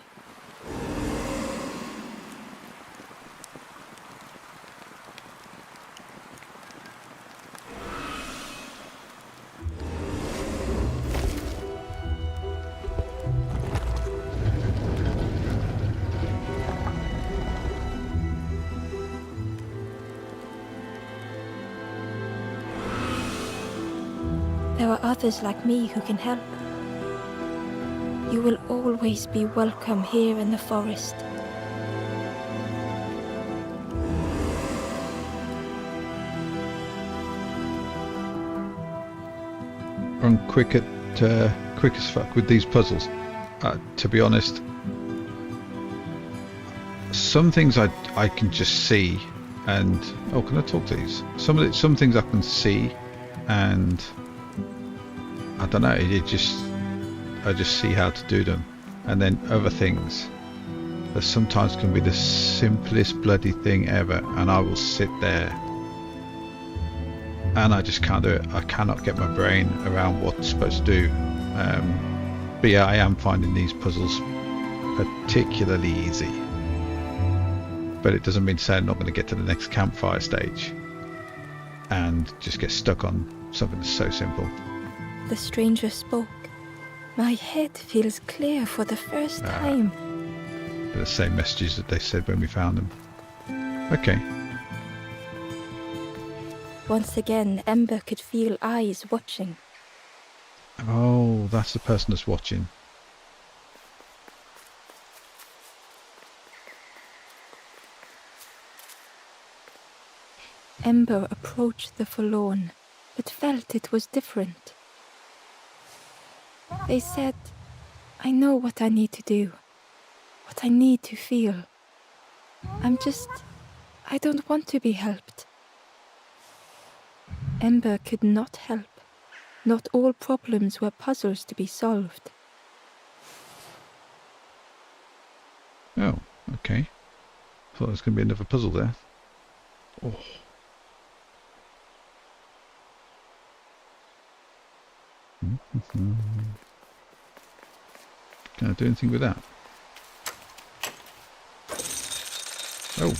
There are others like me who can help. You will always be welcome here in the forest. I'm quick as fuck with these puzzles. To be honest, some things I can just see, and oh, can I talk to these? Some things I can see, and I don't know. I just see how to do them, and then other things that sometimes can be the simplest bloody thing ever, and I will sit there and I just can't do it. I cannot get my brain around what it's supposed to do. But yeah, I am finding these puzzles particularly easy. But it doesn't mean to say I'm not going to get to the next campfire stage and just get stuck on something that's so simple. The stranger spoke. My head feels clear for the first time. They're the same messages that they said when we found them. Okay. Once again, Ember could feel eyes watching. Oh, that's the person that's watching. Ember approached the forlorn, but felt it was different. They said, I know what I need to do, what I need to feel. I don't want to be helped. Ember could not help. Not all problems were puzzles to be solved. Oh, okay. Thought there was going to be another puzzle there. Oh. Can I do anything with that? Oh.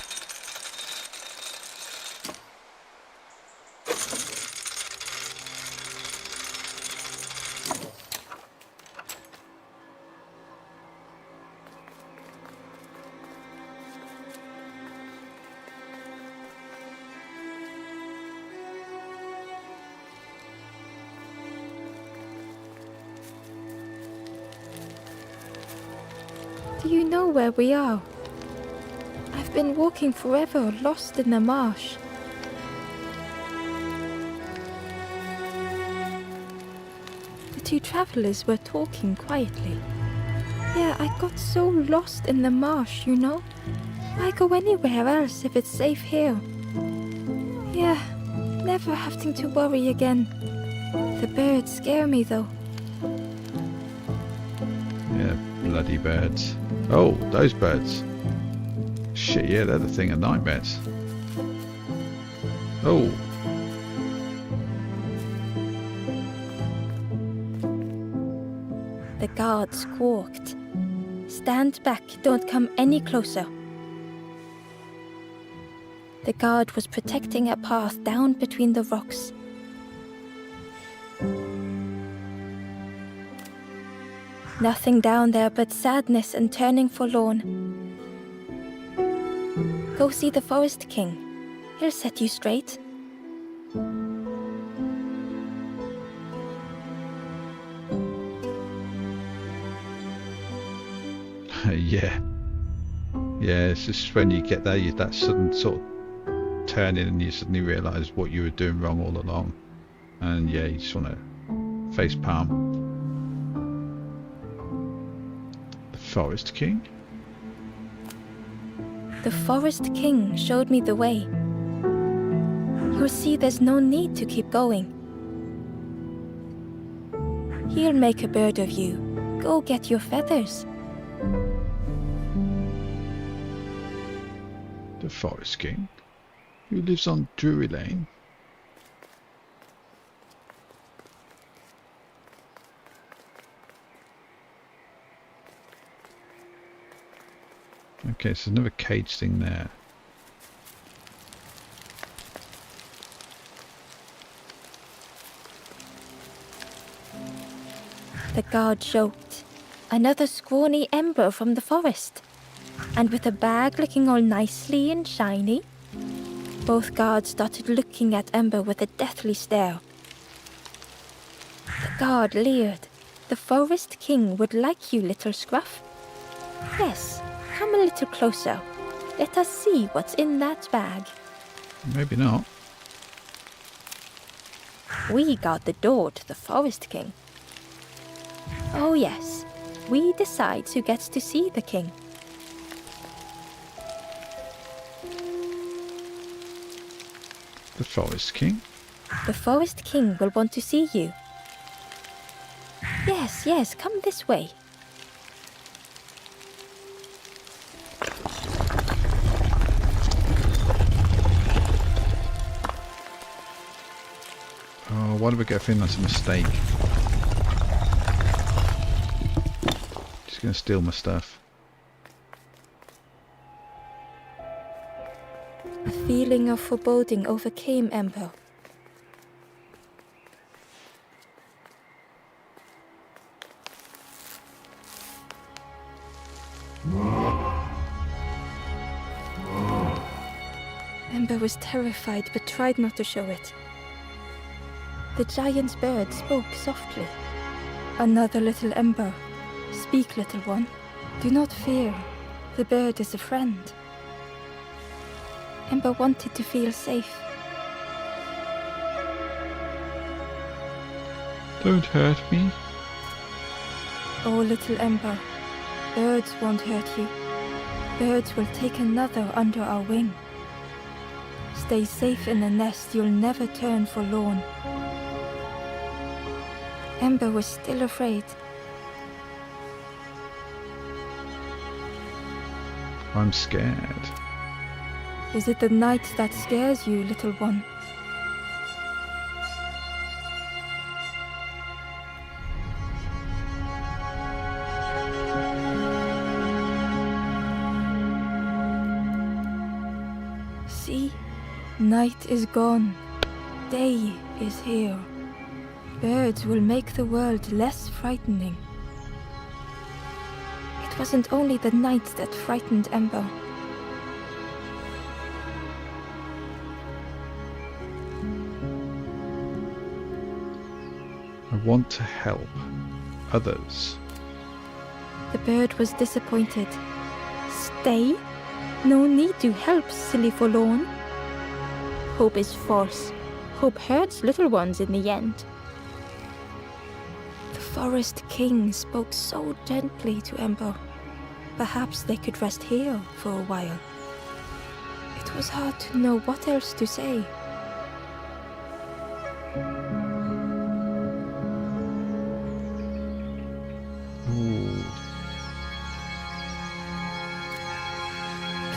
Do you know where we are? I've been walking forever, lost in the marsh. The two travelers were talking quietly. Yeah, I got so lost in the marsh, you know? Why go anywhere else if it's safe here? Yeah, never having to worry again. The birds scare me though. Yeah, bloody birds. Oh, those birds. Shit, yeah, they're the thing of nightmares. Oh. The guard squawked. Stand back, don't come any closer. The guard was protecting a path down between the rocks. Nothing down there but sadness and turning forlorn. Go see the Forest King. He'll set you straight. Yeah. Yeah, it's just when you get there, that sudden sort of turning and you suddenly realise what you were doing wrong all along. And yeah, you just want to face palm. Forest King? The Forest King showed me the way. You'll see there's no need to keep going. He'll make a bird of you. Go get your feathers. The Forest King? Who lives on Drury Lane? Okay, so another cage thing there. The guard joked. Another scrawny Ember from the forest. And with a bag looking all nicely and shiny. Both guards started looking at Ember with a deathly stare. The guard leered. The Forest King would like you, little Scruff. Yes, come a little closer. Let us see what's in that bag. Maybe not. We guard the door to the Forest King. Oh yes, we decide who gets to see the king. The Forest King? The Forest King will want to see you. Yes, yes, come this way. Oh, why do we get a feeling that's a mistake? She's going to steal my stuff. A feeling of foreboding overcame Ember. Ember was terrified but tried not to show it. The giant bird spoke softly. Another little Ember. Speak, little one. Do not fear. The bird is a friend. Ember wanted to feel safe. Don't hurt me. Oh, little Ember. Birds won't hurt you. Birds will take another under our wing. Stay safe in the nest, you'll never turn forlorn. Ember was still afraid. I'm scared. Is it the night that scares you, little one? See, night is gone. Day is here. Birds will make the world less frightening. It wasn't only the night that frightened Ember. I want to help others. The bird was disappointed. Stay? No need to help, silly forlorn. Hope is false. Hope hurts little ones in the end. The Forest King spoke so gently to Ember. Perhaps they could rest here for a while. It was hard to know what else to say. Ooh.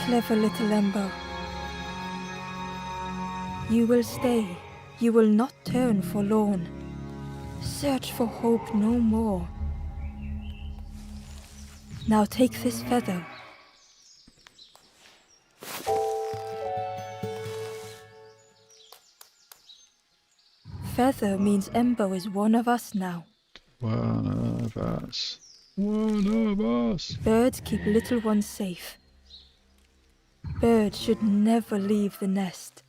Clever little Ember. You will stay. You will not turn forlorn. Search for hope no more. Now take this feather. Feather means Ember is one of us now. One of us. One of us. Birds keep little ones safe. Birds should never leave the nest.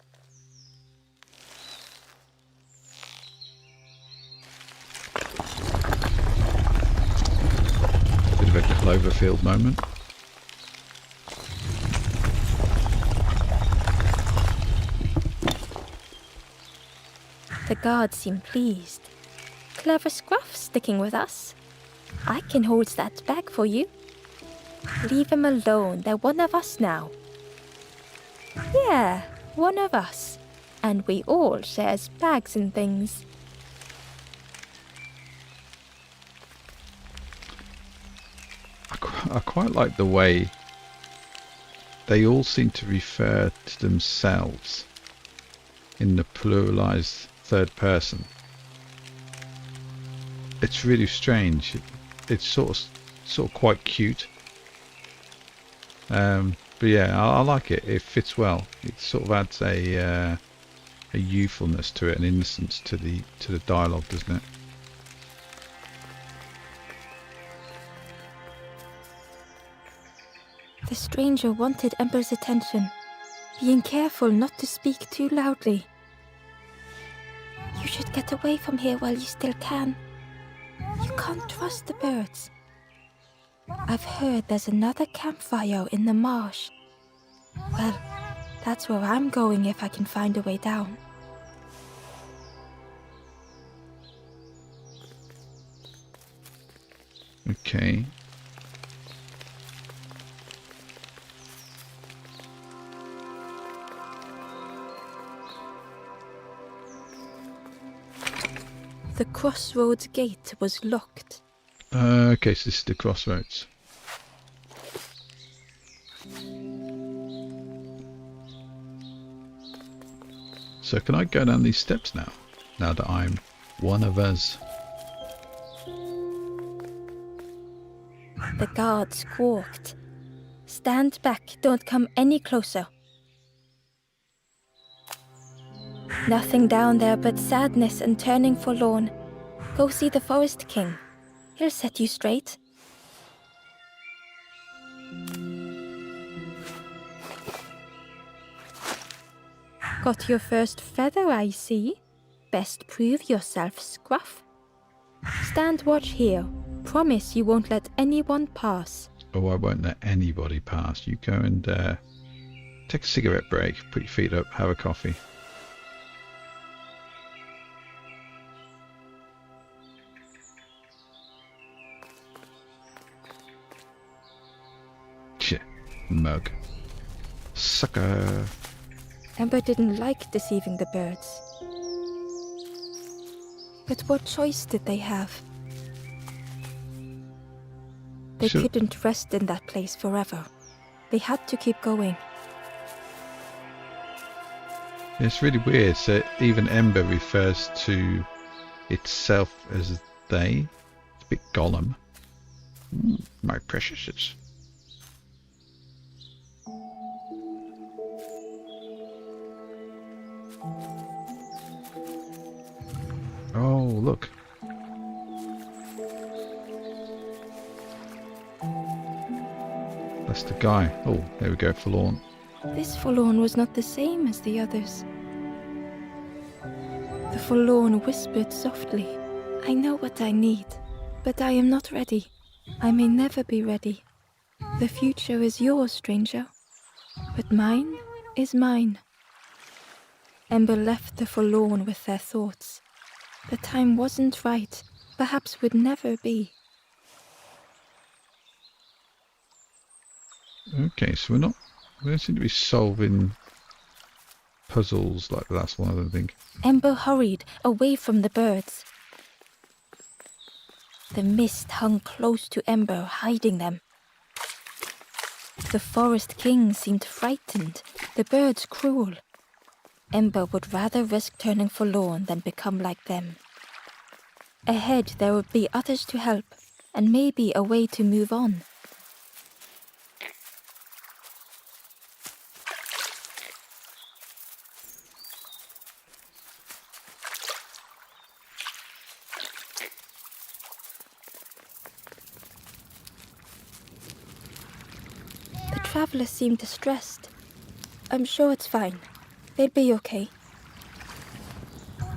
Bit of a Cloverfield moment. The guards seem pleased. Clever Scruff sticking with us. I can hold that bag for you. Leave them alone, they're one of us now. Yeah, one of us. And we all shares bags and things. I quite like the way they all seem to refer to themselves in the pluralized third person. It's really strange. It's sort of quite cute. But yeah, I like it. It fits well. It sort of adds a youthfulness to it, an innocence to the dialogue, doesn't it? The stranger wanted Ember's attention, being careful not to speak too loudly. You should get away from here while you still can. You can't trust the birds. I've heard there's another campfire in the marsh. Well, that's where I'm going if I can find a way down. Okay. The crossroads gate was locked. Okay, so this is the crossroads. So can I go down these steps now? Now that I'm one of us. The guard squawked. Stand back, don't come any closer. Nothing down there but sadness and turning forlorn. Go see the Forest King. He'll set you straight. Got your first feather, I see. Best prove yourself, Scruff. Stand watch here. Promise you won't let anyone pass. Oh, I won't let anybody pass. You go and take a cigarette break, put your feet up, have a coffee. Shit. Mug. Sucker. Ember didn't like deceiving the birds. But what choice did they have? They couldn't rest in that place forever. They had to keep going. It's really weird. So even Ember refers to itself as they. It's a bit Gollum. My preciouses. Oh, look. That's the guy. Oh, there we go, Forlorn. This Forlorn was not the same as the others. The Forlorn whispered softly, I know what I need, but I am not ready. I may never be ready. The future is yours, stranger, but mine is mine. Ember left the Forlorn with their thoughts. The time wasn't right, perhaps would never be. Okay, so we don't seem to be solving puzzles like the last one, I don't think. Ember hurried away from the birds. The mist hung close to Ember, hiding them. The Forest King seemed frightened, the birds cruel. Ember would rather risk turning forlorn than become like them. Ahead there would be others to help, and maybe a way to move on. The traveler seemed distressed. I'm sure it's fine. They'll be okay.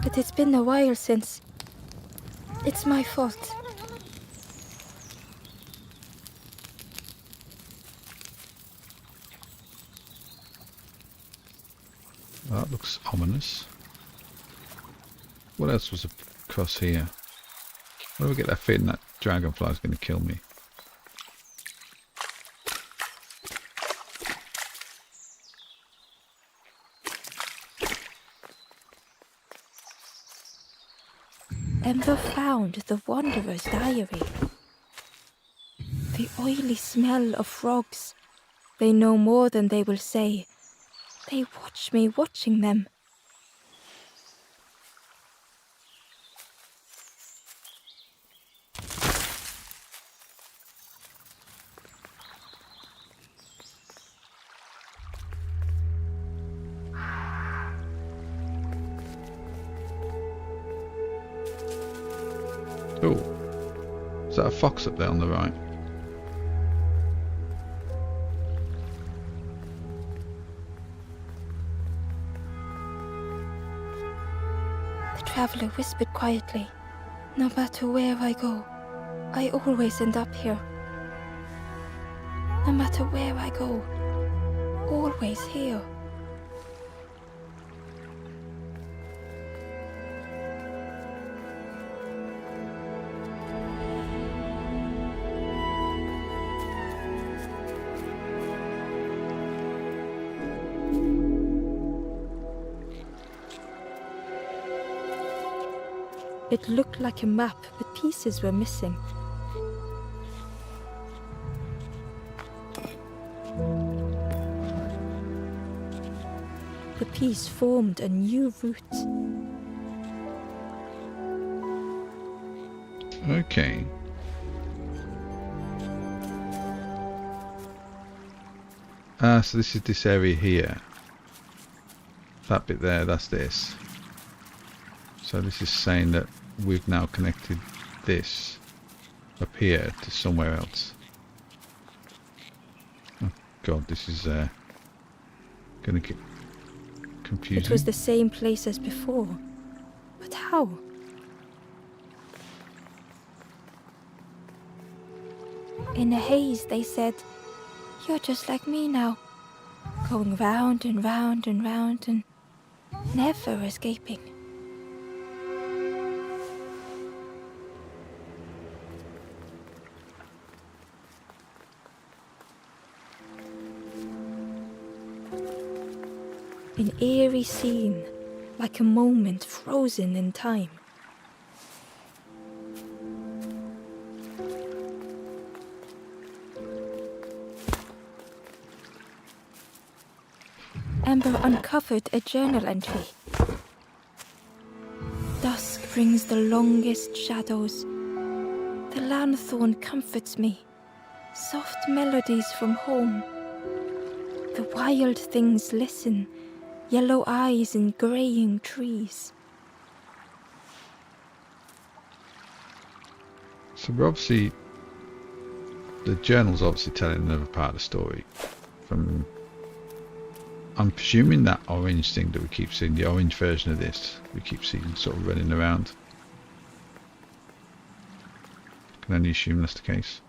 But it's been a while since... It's my fault. Well, that looks ominous. What else was across here? Where do we get that feeling that dragonfly's going to kill me? Ember found the Wanderer's diary. The oily smell of frogs. They know more than they will say. They watch me watching them. Oh, is that a fox up there on the right? The traveler whispered quietly, no matter where I go, I always end up here. No matter where I go, always here. It looked like a map, but pieces were missing. The piece formed a new route. Okay. So this is this area here. That bit there, that's this. So this is saying that we've now connected this up here to somewhere else. Oh god, this is gonna get confusing. It was the same place as before. But how? In a haze, they said, "You're just like me now, going round and round and round and never escaping." An eerie scene, like a moment frozen in time. Ember uncovered a journal entry. Dusk brings the longest shadows. The lanthorn comforts me. Soft melodies from home. The wild things listen. Yellow eyes in greying trees. So we're obviously, the journal's obviously telling another part of the story. From, I'm presuming that orange thing that we keep seeing, the orange version of this, we keep seeing sort of running around. Can only assume that's the case.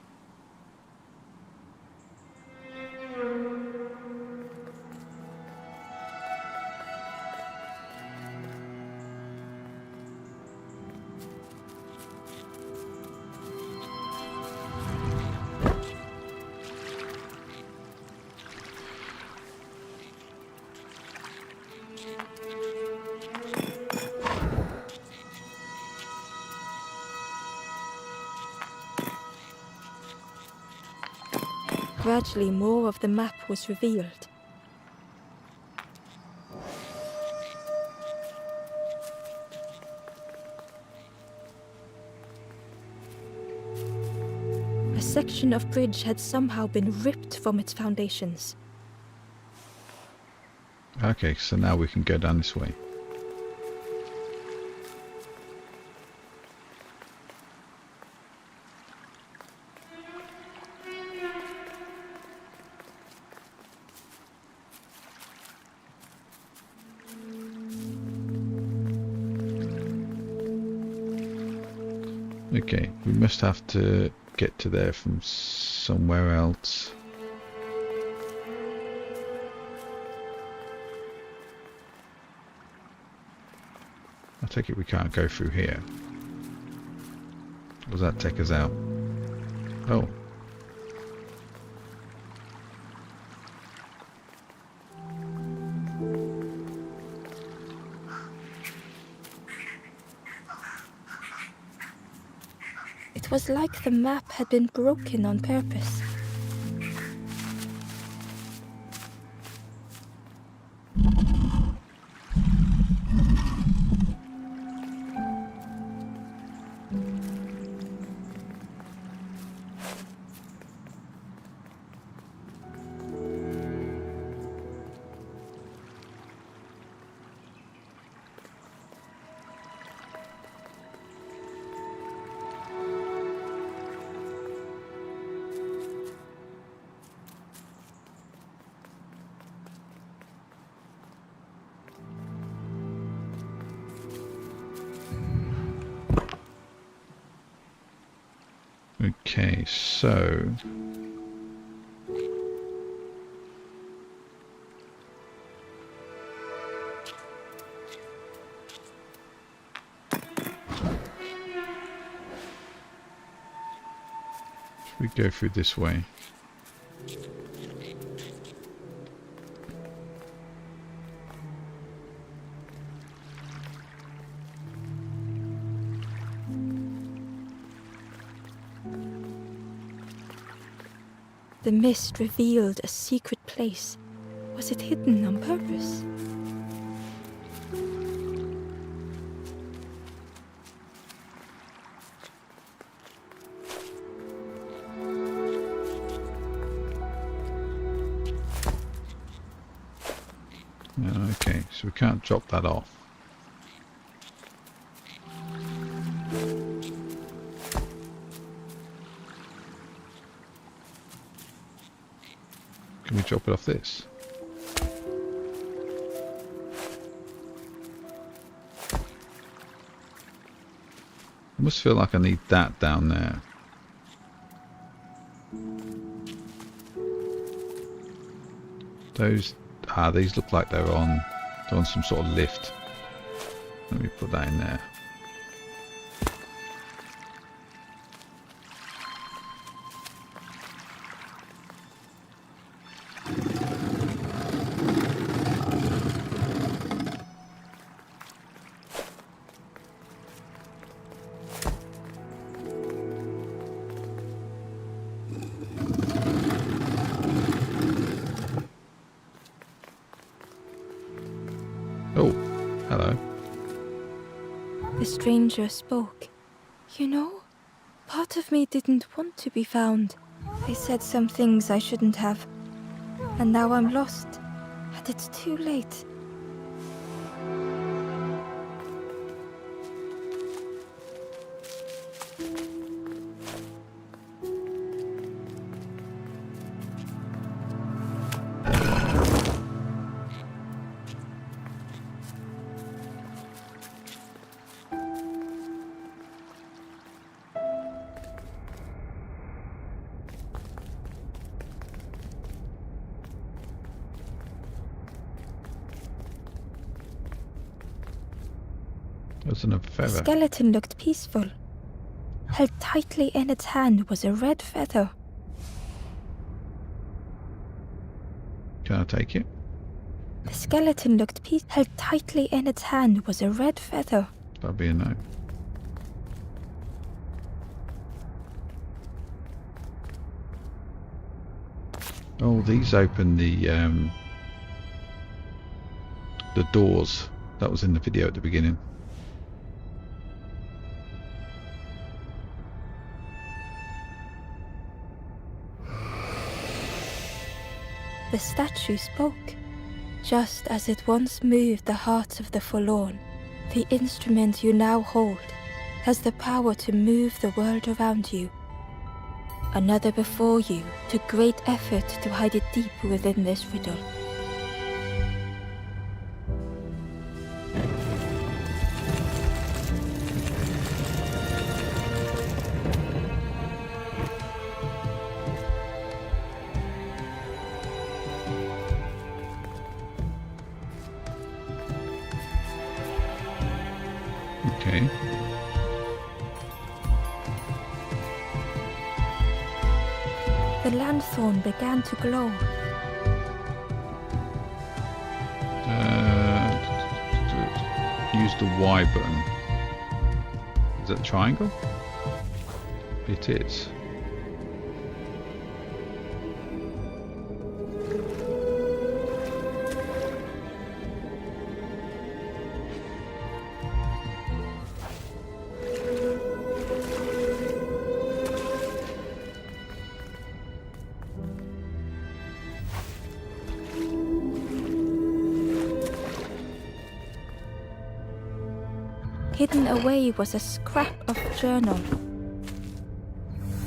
Gradually, more of the map was revealed. A section of bridge had somehow been ripped from its foundations. Okay, so now we can go down this way. Okay, we must have to get to there from somewhere else. I take it we can't go through here. Or does that take us out? Oh. It was like the map had been broken on purpose. Okay, so we go through this way. The mist revealed a secret place. Was it hidden on purpose? Okay, so we can't drop that off. Can we drop it off this? I must feel like I need that down there. These look like they're on some sort of lift. Let me put that in there. Oh, hello. The stranger spoke. You know, part of me didn't want to be found. I said some things I shouldn't have. And now I'm lost. And it's too late. That's another The feather. skeleton looked peaceful. Held tightly in its hand was a red feather. Can I take it? The skeleton looked peaceful. Held tightly in its hand was a red feather. That'll be a no. Oh, these open the doors. That was in the video at the beginning. The statue spoke. Just as it once moved the hearts of the forlorn, the instrument you now hold has the power to move the world around you. Another before you took great effort to hide it deep within this riddle. Okay. The lanthorn began to glow. Use the Y button. Is that triangle? It is. Hidden away was a scrap of journal.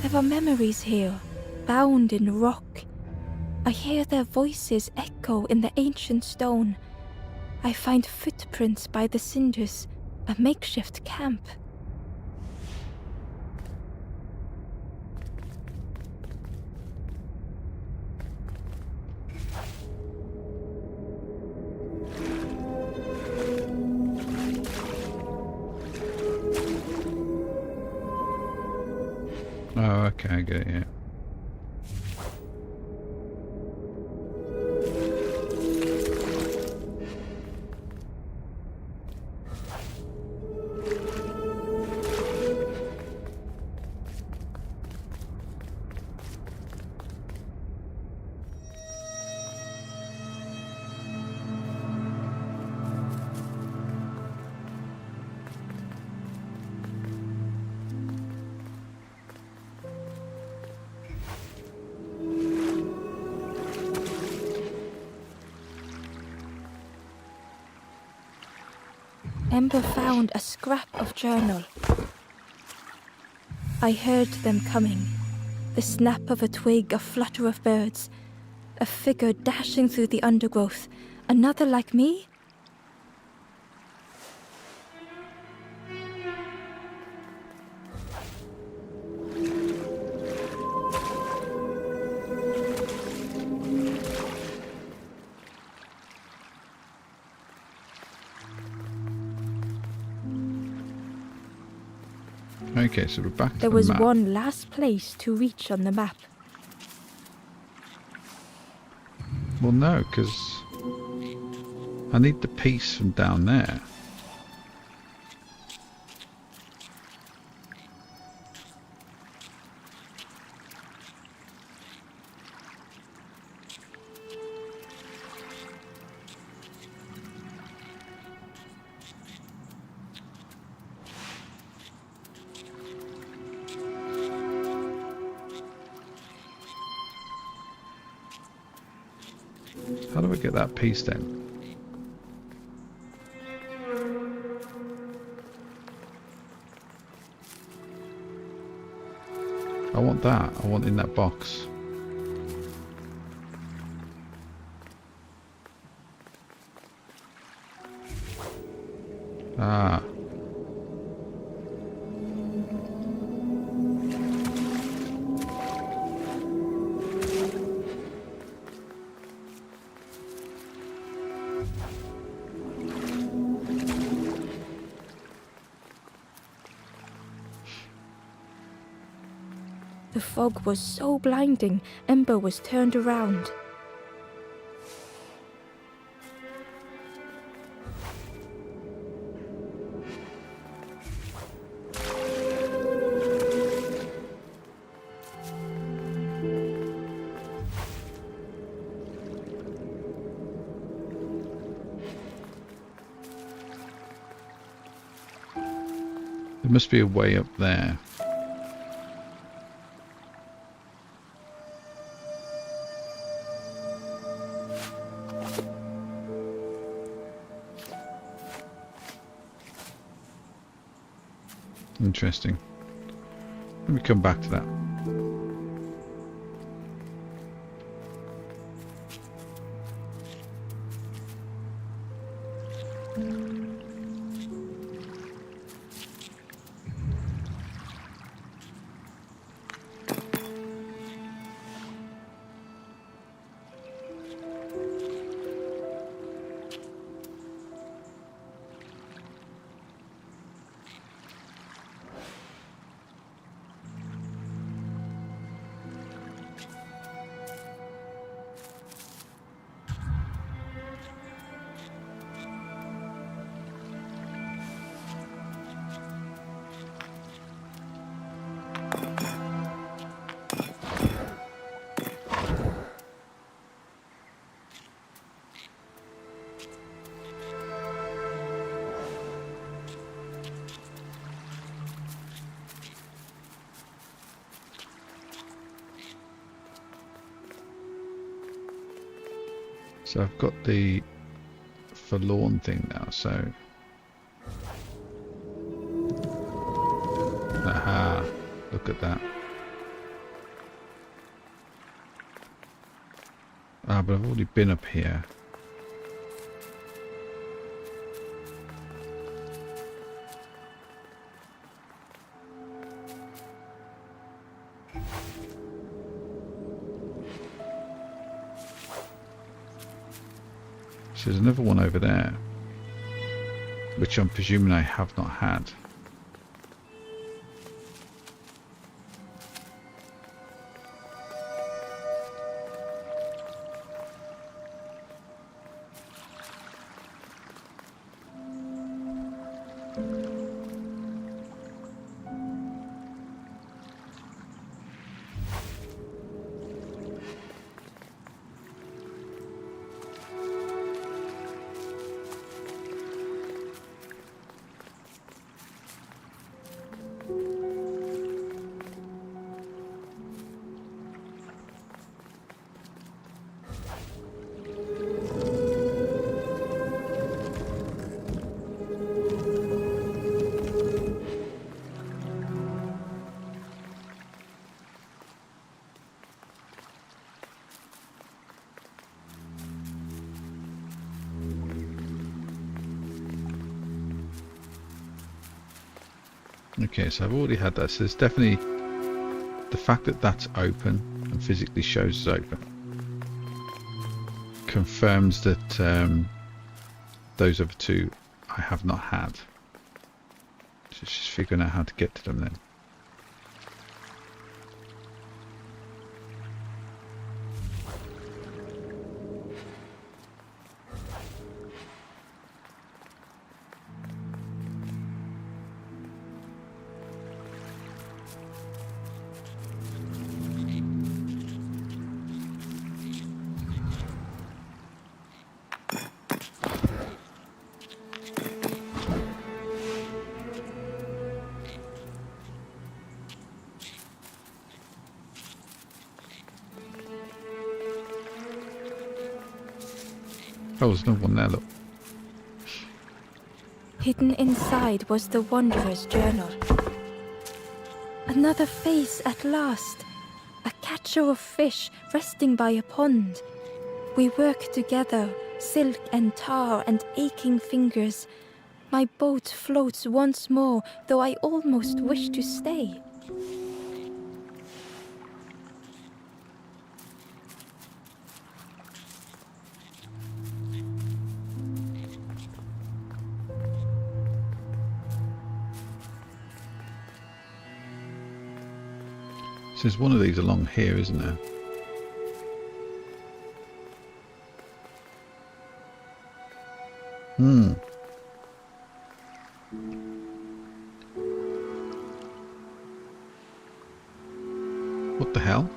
There are memories here, bound in rock. I hear their voices echo in the ancient stone. I find footprints by the cinders, a makeshift camp. Okay, I get it, yeah. Ember found a scrap of journal. I heard them coming. The snap of a twig, a flutter of birds, a figure dashing through the undergrowth. Another like me? Okay, so we're back to There the was map. one last place to reach on the map. Well, no, because I need the piece from down there. How do I get that piece then? I want that. I want in that box. Ah. The fog was so blinding, Ember was turned around. There must be a way up there. Interesting. Let me come back to that. So I've got the forlorn thing now, so... Aha! Look at that. Ah, but I've already been up here. So there's another one over there, which I'm presuming I have not had. Okay, so I've already had that. So there's definitely the fact that that's open and physically shows it's open confirms that those other two I have not had. So it's just figuring out how to get to them then. Oh, there's no one there, look. Hidden inside was the Wanderer's journal. Another face at last. A catcher of fish resting by a pond. We work together, silk and tar and aching fingers. My boat floats once more, though I almost wish to stay. So there's one of these along here, isn't there? What the hell?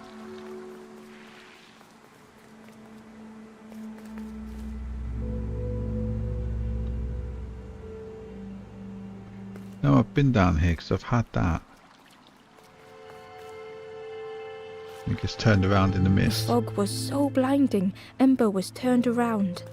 No, I've been down here because I've had that. It gets turned around in the mist. The fog was so blinding, Ember was turned around.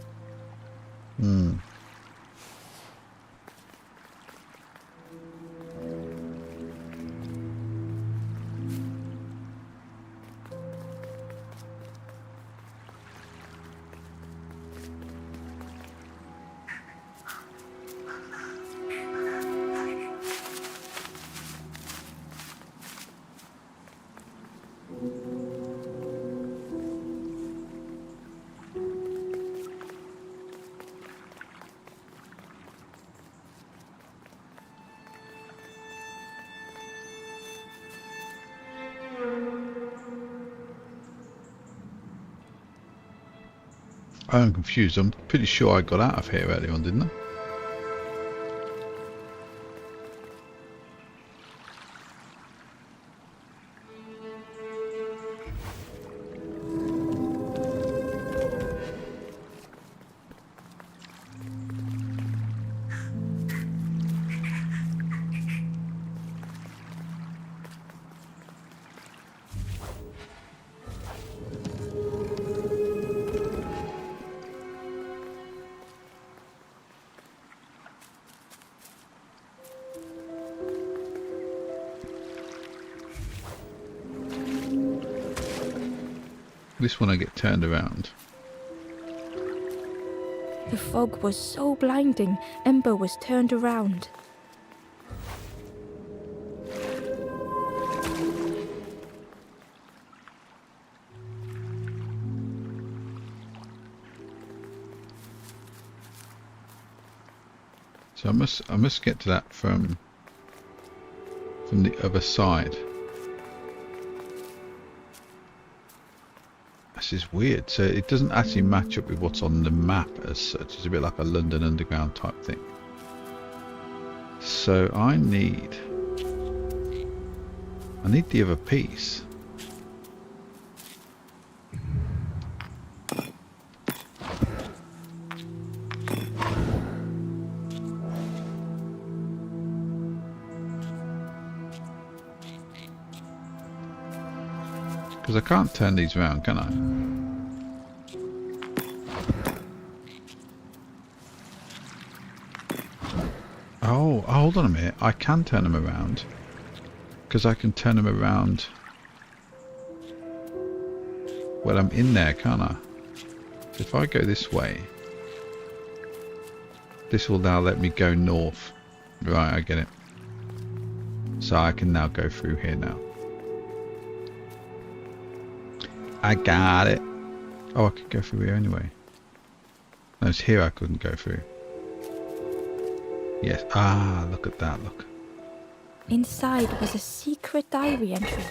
I'm confused. I'm pretty sure I got out of here earlier on, didn't I? This one I get turned around. The fog was so blinding, Ember was turned around. So I must get to that from the other side. This is weird. So it doesn't actually match up with what's on the map as such. It's a bit like a London Underground type thing. So I need the other piece. Because I can't turn these around, can I? Oh, hold on a minute. I can turn them around. Because I can turn them around. Well, I'm in there, can't I? So if I go this way, this will now let me go north. Right, I get it. So I can now go through here now. I got it. Oh, I could go through here anyway. No, it's here I couldn't go through. Yes. Ah, look at that, look. Inside was a secret diary entry.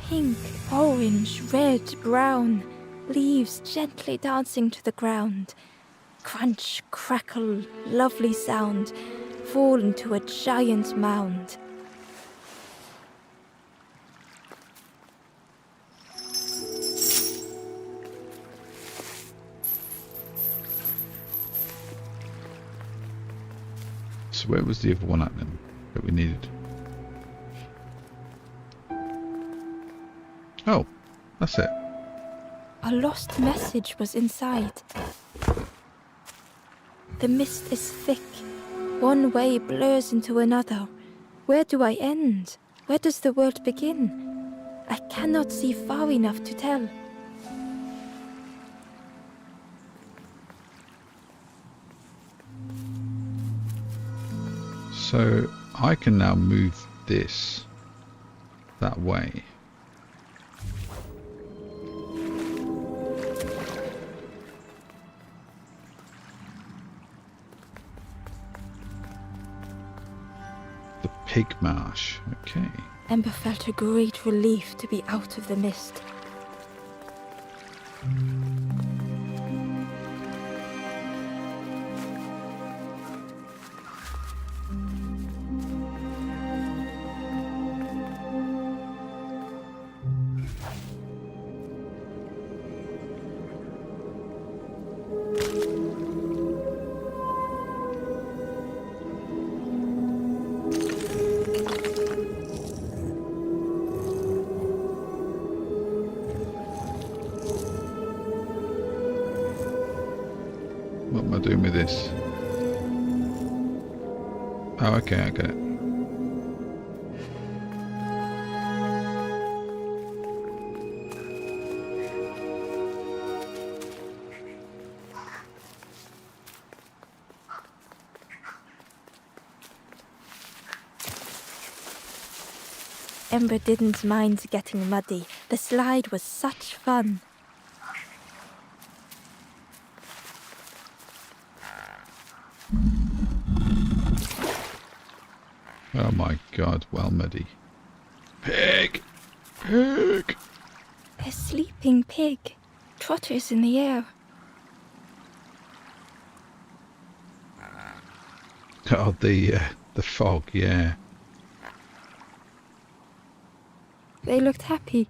Pink, orange, red, brown, leaves gently dancing to the ground. Crunch, crackle, lovely sound, fall into a giant mound. So where was the other one at then that we needed? Oh, that's it. A lost message was inside. The mist is thick. One way blurs into another. Where do I end? Where does the world begin? I cannot see far enough to tell. So I can now move this that way. The pig marsh, okay. Ember felt a great relief to be out of the mist. What am I doing with this? Oh, okay, I got it. Ember didn't mind getting muddy. The slide was such fun. Oh my god, well muddy. Pig! Pig! A sleeping pig. Trotters in the air. Oh, the fog, yeah. They looked happy.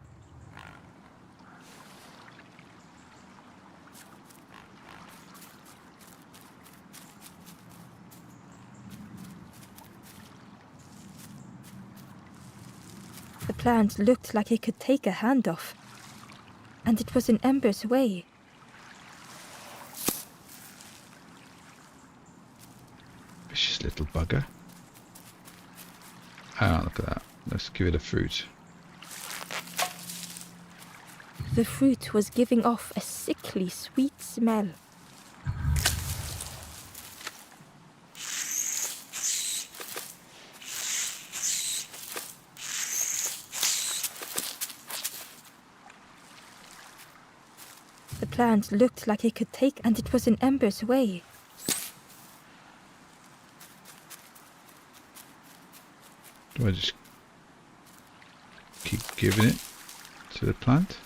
The plant looked like it could take a hand off. And it was in Ember's way. Vicious little bugger. Oh, look at that. Let's give it a fruit. The fruit was giving off a sickly sweet smell. The plant looked like it could take, and it was in Ember's way. Do I just keep giving it to the plant?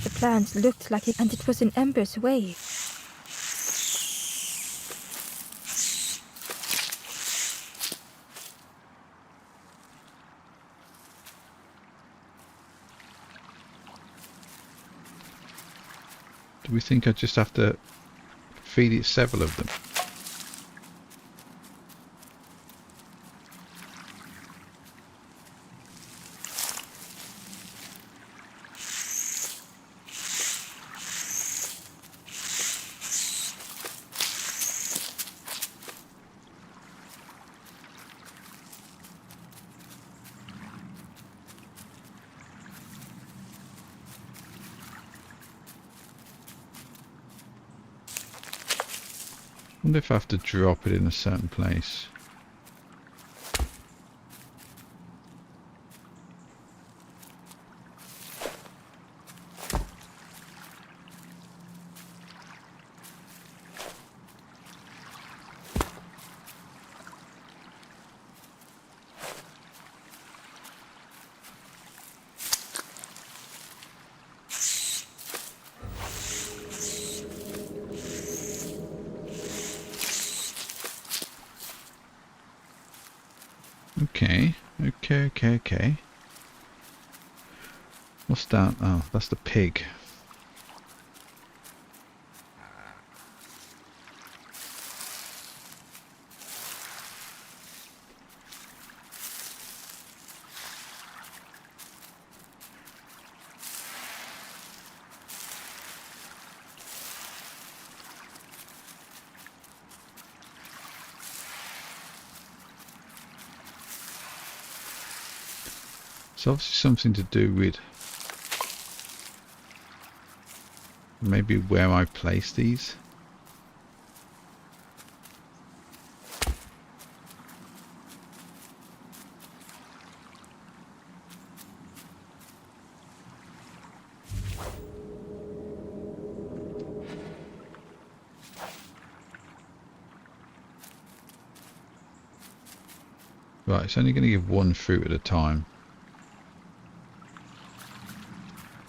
The plant looked like it, and it was in Ember's way. Do we think I just have to feed it several of them? wonder if I have to drop it in a certain place. Okay. What's that? Oh, that's the pig. It's obviously something to do with maybe where I place these. Right, it's only going to give one fruit at a time.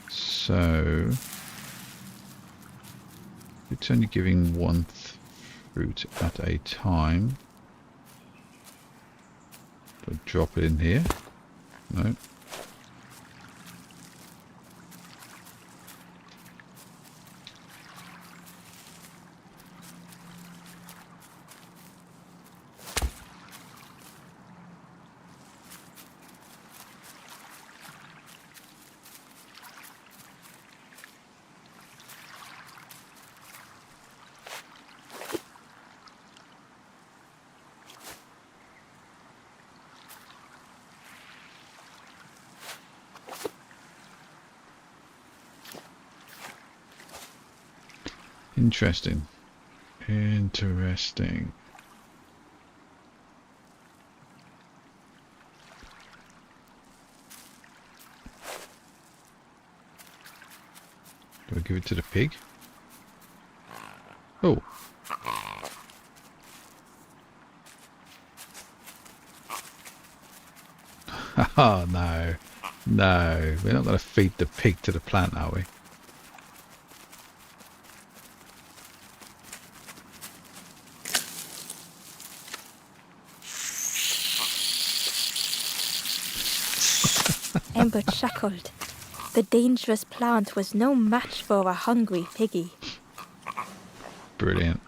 So it's only giving one fruit at a time. Do I drop it in here? No. Interesting. Interesting. Do I give it to the pig? Oh. Oh no. No. We're not going to feed the pig to the plant, are we? Ember chuckled. The dangerous plant was no match for a hungry piggy. Brilliant.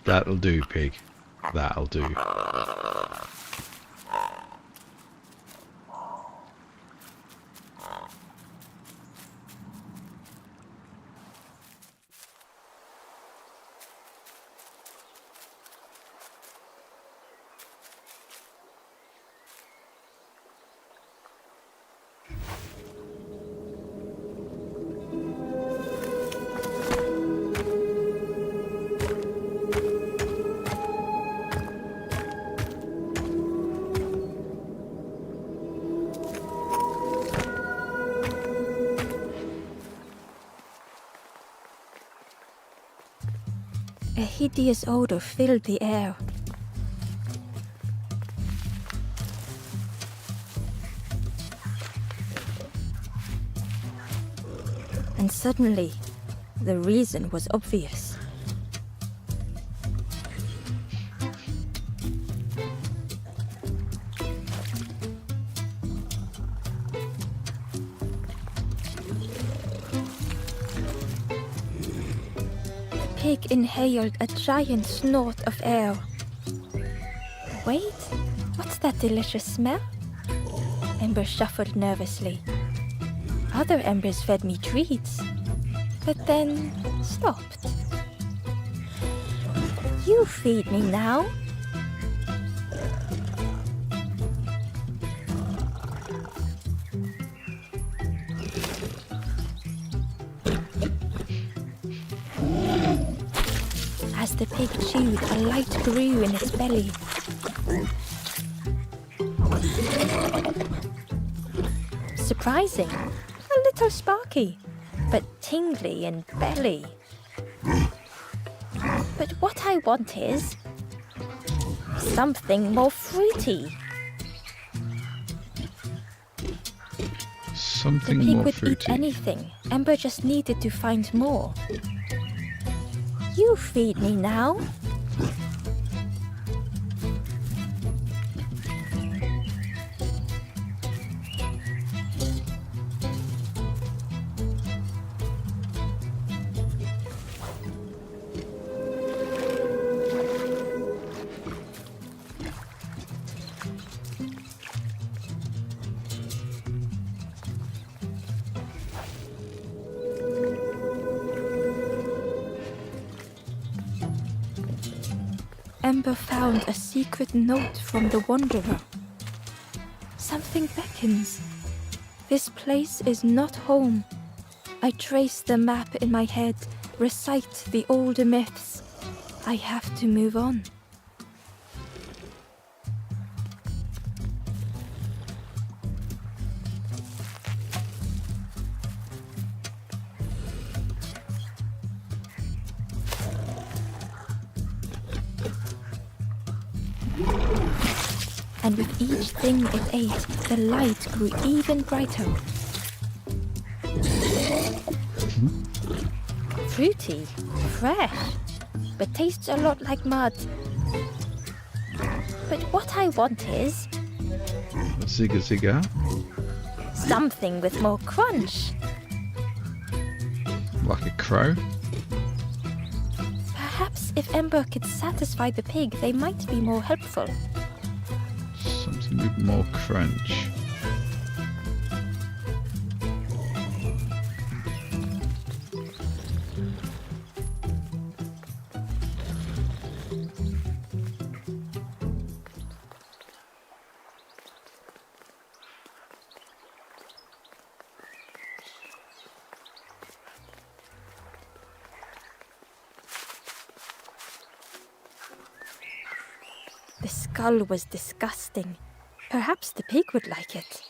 That'll do, pig. That'll do. A hideous odor filled the air. And suddenly, the reason was obvious. The pig inhaled a giant snort of air. Wait, what's that delicious smell? Ember shuffled nervously. Other embers fed me treats, but then stopped. You feed me now. As the pig chewed, a light grew in its belly. Surprising, a little sparky, but tingly in belly. But what I want is something more fruity. Something The pig more would fruity. eat anything. Ember just needed to find more. You feed me now. Ember found a secret note from the Wanderer. Something beckons. This place is not home. I trace the map in my head, recite the older myths. I have to move on. And with each thing it ate, the light grew even brighter. Fruity, fresh, but tastes a lot like mud. But what I want is Zigga zigga. something with more crunch. Like a crow. Perhaps if Ember could satisfy the pig, they might be more helpful. Something with more crunch. The skull was disgusting. Perhaps the pig would like it.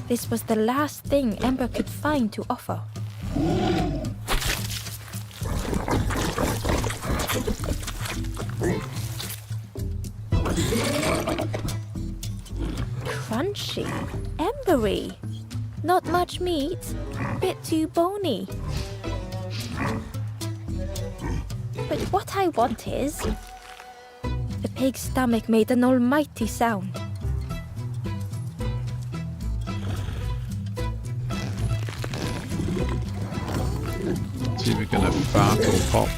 This was the last thing Ember could find to offer. Crunchy, embery, not much meat, bit too bony. But what I want is... The pig's stomach made an almighty sound. See if we're gonna fart or pop.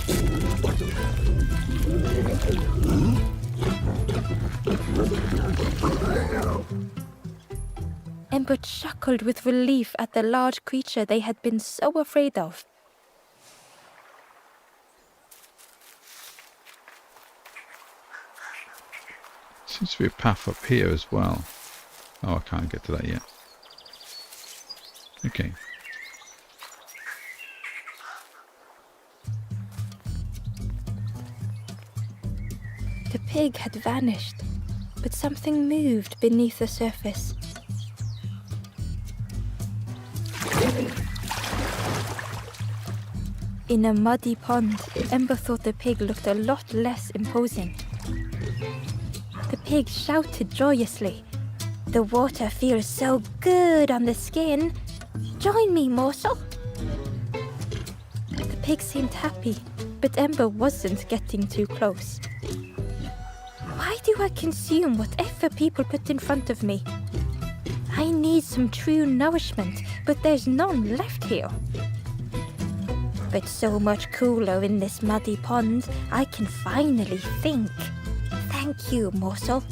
Ember chuckled with relief at the large creature they had been so afraid of. Seems to be a path up here as well. Oh, I can't get to that yet. Okay. The pig had vanished, but something moved beneath the surface. In a muddy pond, Ember thought the pig looked a lot less imposing. The pig shouted joyously. The water feels so good on the skin. Join me, morsel. The pig seemed happy, but Ember wasn't getting too close. Why do I consume whatever people put in front of me? I need some true nourishment, but there's none left here. But so much cooler in this muddy pond, I can finally think. Thank you, morsel.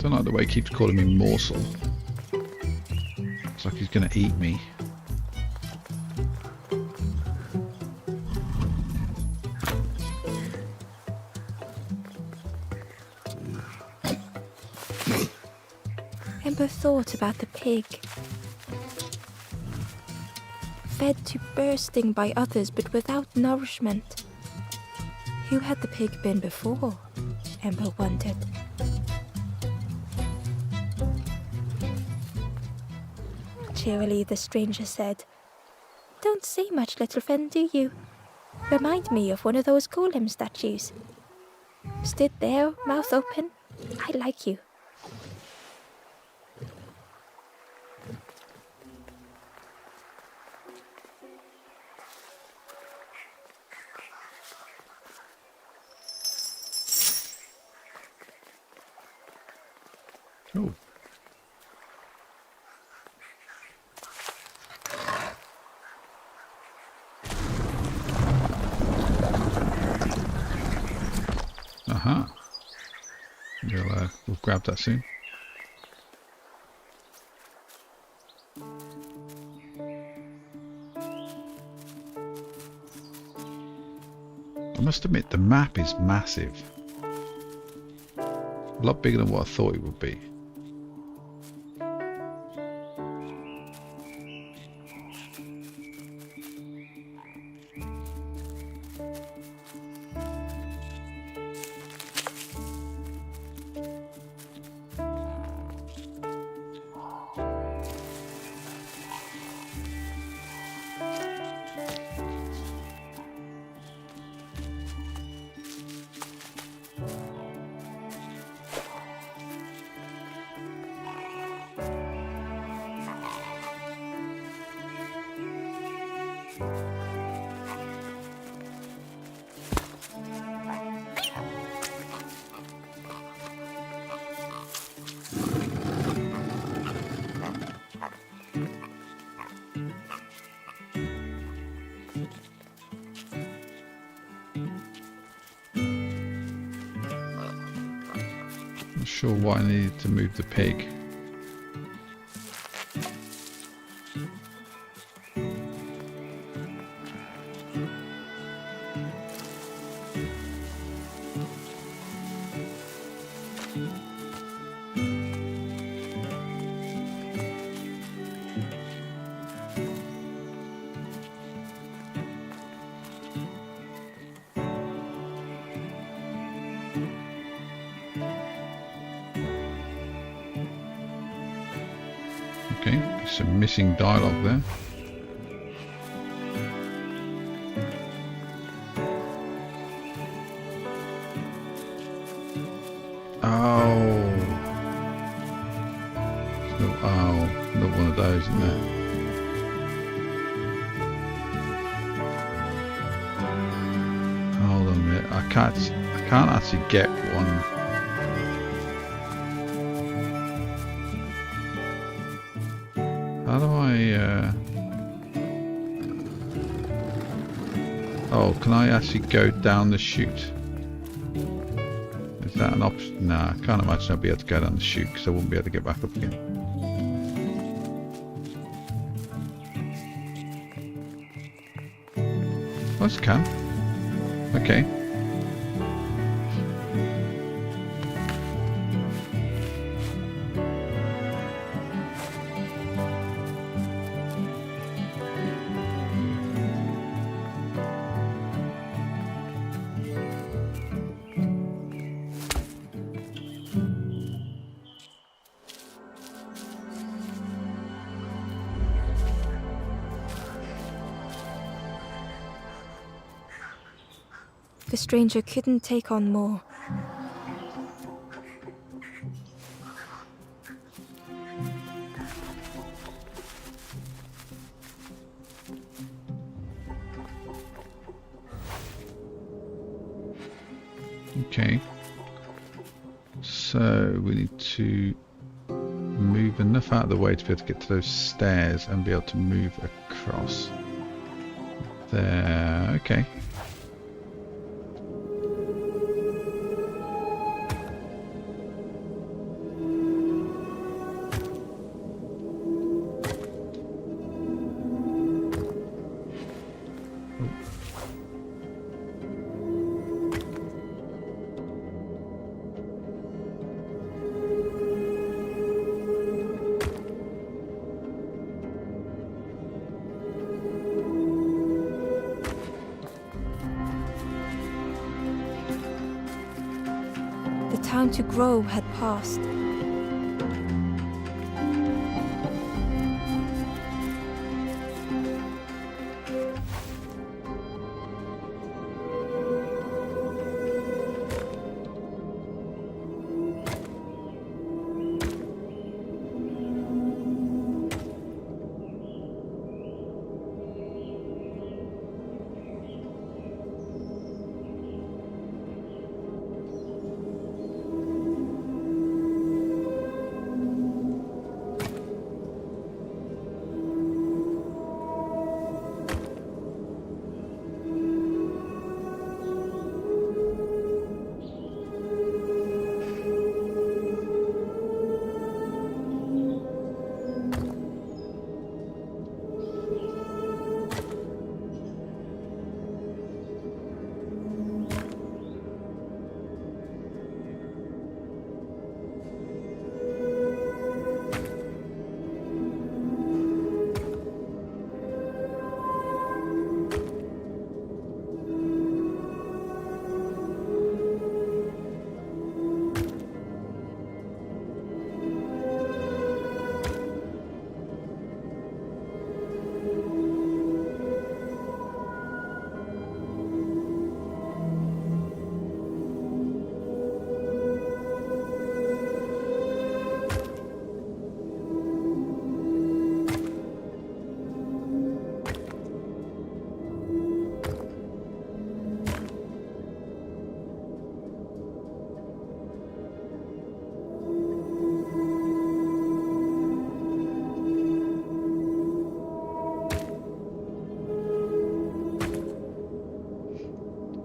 Don't like the way he keeps calling me morsel. It's like he's going to eat me. Ember thought about the pig. Fed to bursting by others, but without nourishment. Who had the pig been before? Ember wondered. Cheerily, the stranger said, "Don't say much, little friend, do you? Remind me of one of those golem statues. Stood there, mouth open. I like you." Oh. Aha. We'll grab that soon. I must admit the map is massive. A lot bigger than what I thought it would be. Not sure why I needed to move the pig. Okay, some missing dialogue there. Oh. Oh, not one of those, isn't there? Hold on a minute. I can't actually get one. How do I, Oh, can I actually go down the chute? Is that an option? Nah, I can't imagine I'll be able to go down the chute because I wouldn't be able to get back up again. Oh, it's a can. Okay. The stranger couldn't take on more. Okay. So we need to move enough out of the way to be able to get to those stairs and be able to move across. There. Okay. time to grow had passed.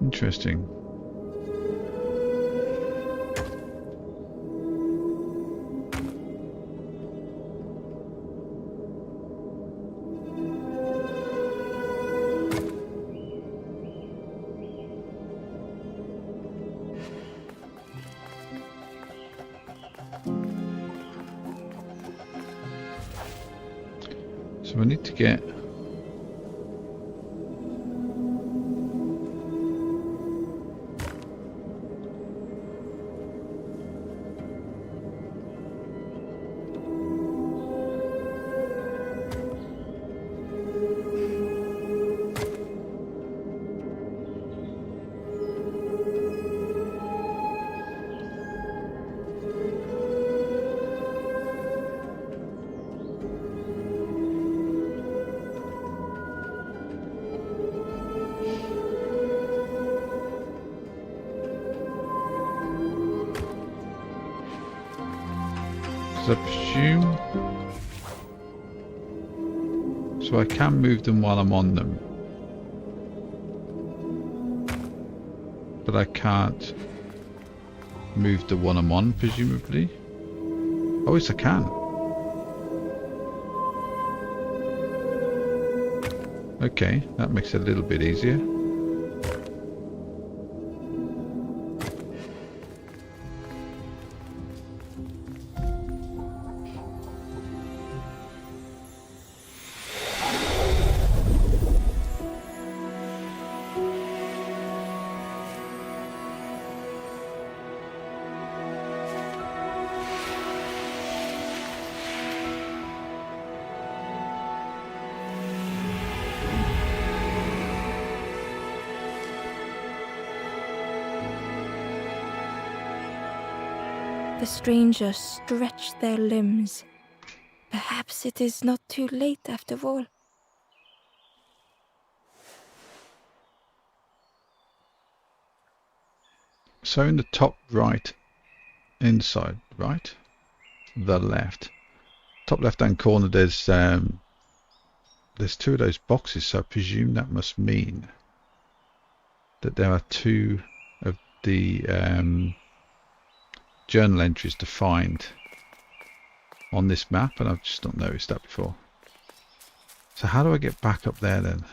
Interesting. So I need to get I presume, so I can move them while I'm on them, but I can't move the one I'm on, presumably. Oh yes, I can. Okay, that makes it a little bit easier. The strangers stretch their limbs. Perhaps it is not too late after all. So in the top right, inside, right, the left, top left-hand corner, there's two of those boxes. So I presume that must mean that there are two of the journal entries to find on this map, and I've just not noticed that before. So how do I get back up there then?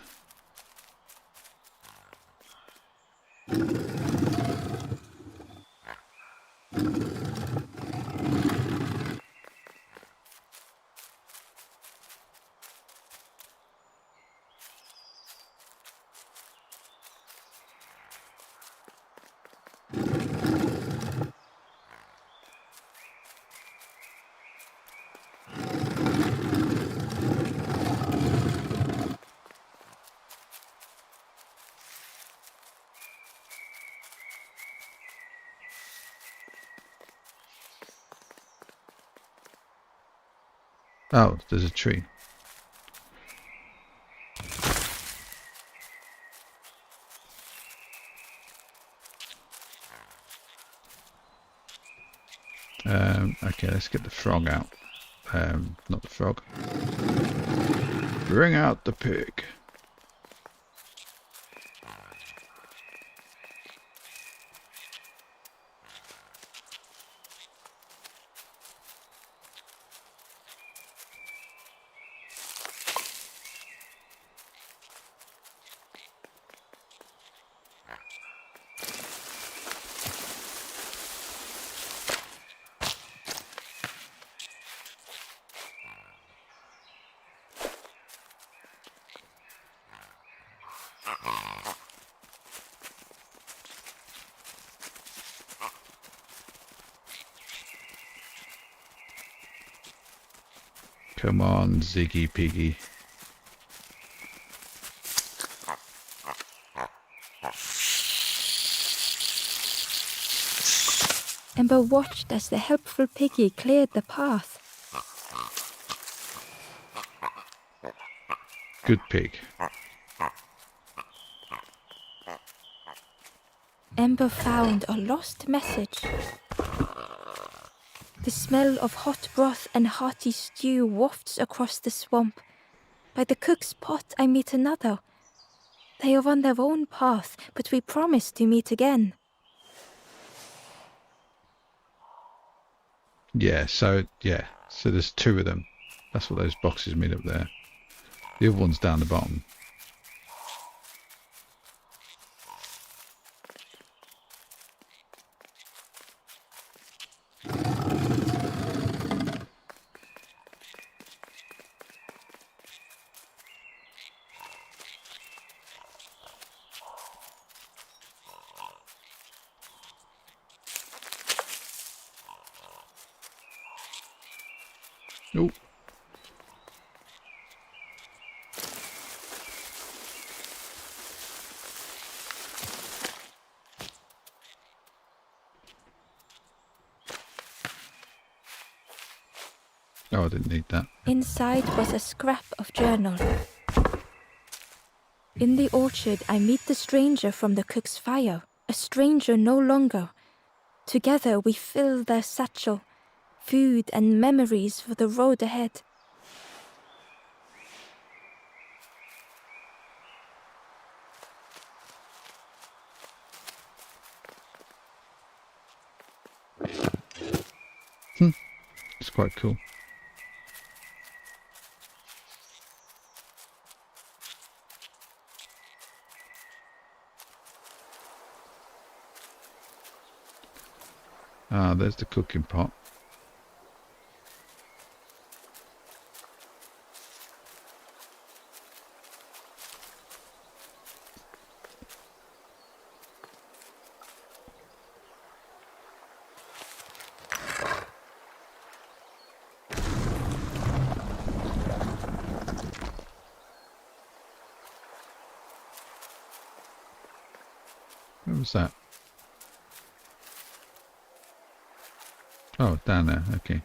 Oh, there's a tree. Okay, let's get the frog out. Not the frog. Bring out the pig. Come on, Ziggy Piggy. Ember watched as the helpful piggy cleared the path. Good pig. Ember found a lost message. The smell of hot broth and hearty stew wafts across the swamp. By the cook's pot I meet another. They are on their own path, but we promise to meet again. So there's two of them. That's what those boxes mean up there. The other one's down the bottom. Oh. Oh, I didn't need that. Inside was a scrap of journal. In the orchard I meet the stranger from the cook's fire, a stranger no longer. Together we fill their satchel, food and memories for the road ahead. It's quite cool. Ah, there's the cooking pot. What was that? Oh, down there. Okay.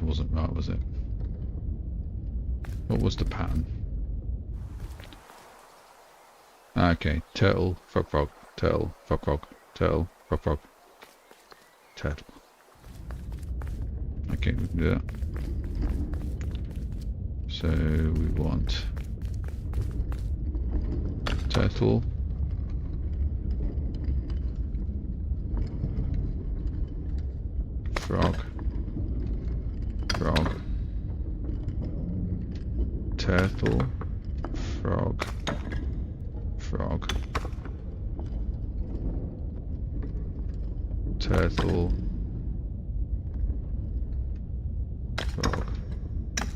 Wasn't right, was it? What was the pattern? Okay, turtle, frog, frog, turtle, frog, frog, turtle, frog, frog, turtle. Yeah. So we want turtle, frog, frog, turtle, frog, frog, turtle, frog,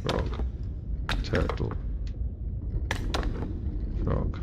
frog, turtle, frog.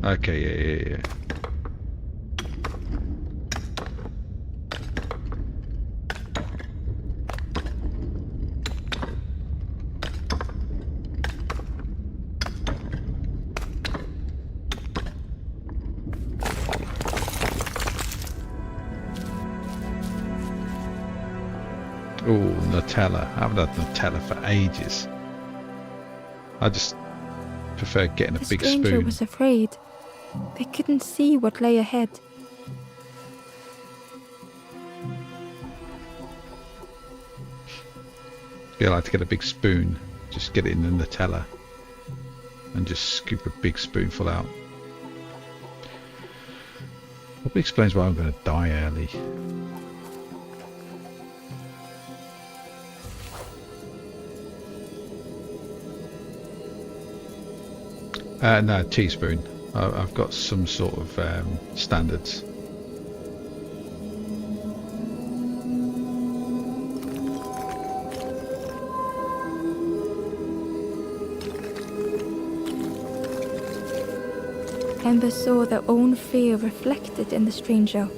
Okay, yeah. Oh, Nutella. I haven't had Nutella for ages. I just prefer getting a The big stranger spoon. was afraid. They couldn't see what lay ahead. I like to get a big spoon, just get it in the Nutella and just scoop a big spoonful out. Probably explains why I'm going to die early. No, teaspoon. I've got some sort of standards. Ember saw their own fear reflected in the stranger.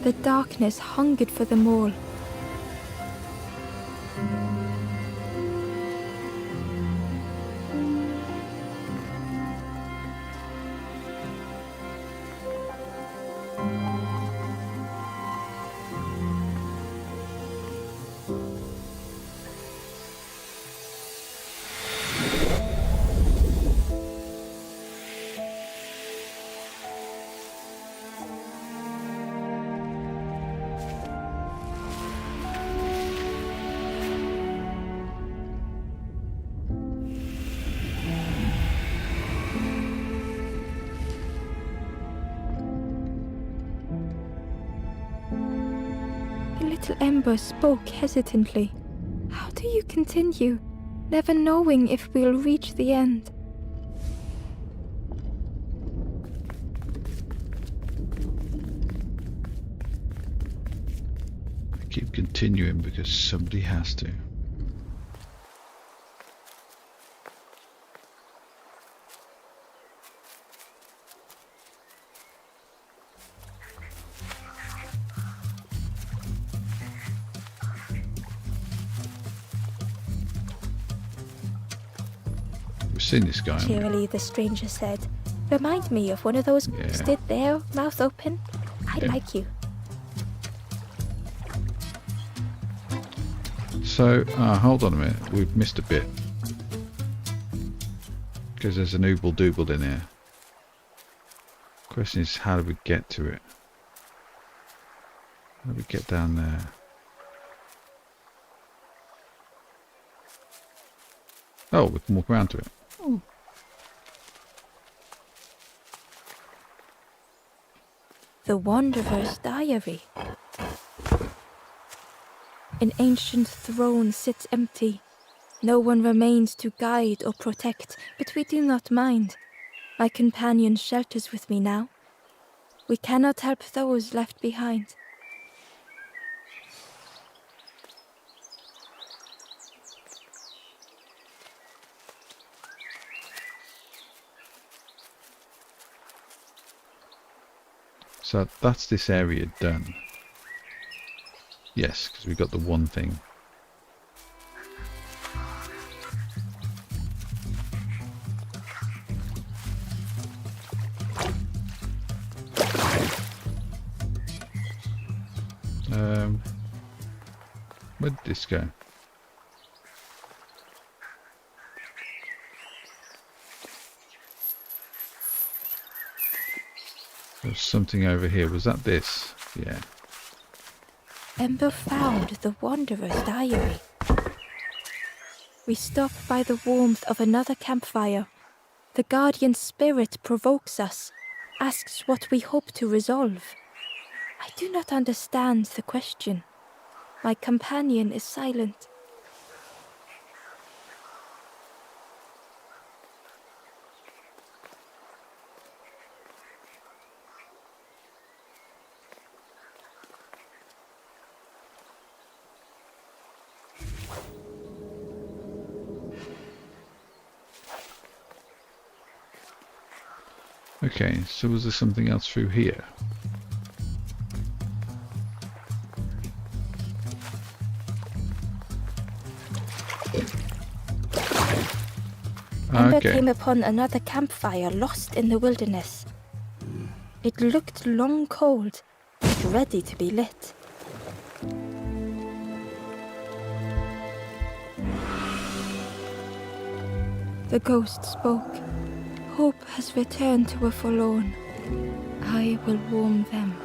The darkness hungered for them all. The little Ember spoke hesitantly. How do you continue, never knowing if we'll reach the end? I keep continuing because somebody has to. seen this guy. Cheerily, the stranger said. Remind me of one of those stood there, mouth open. I like you. So, hold on a minute. We've missed a bit. Because there's an ooble dooble in here. Question is, how do we get to it? How do we get down there? Oh, we can walk around to it. Ooh. The Wanderer's Diary. An ancient throne sits empty. No one remains to guide or protect, but we do not mind. My companion shelters with me now. We cannot help those left behind. So that's this area done. Yes, because we got the one thing. Where did this go? There's something over here. Was that this? Yeah. Ember found the Wanderer's Diary. We stop by the warmth of another campfire. The guardian spirit provokes us, asks what we hope to resolve. I do not understand the question. My companion is silent. Okay, so was there something else through here? Ember came upon another campfire lost in the wilderness. It looked long cold, but ready to be lit. The ghost spoke. Hope has returned to a forlorn. I will warm them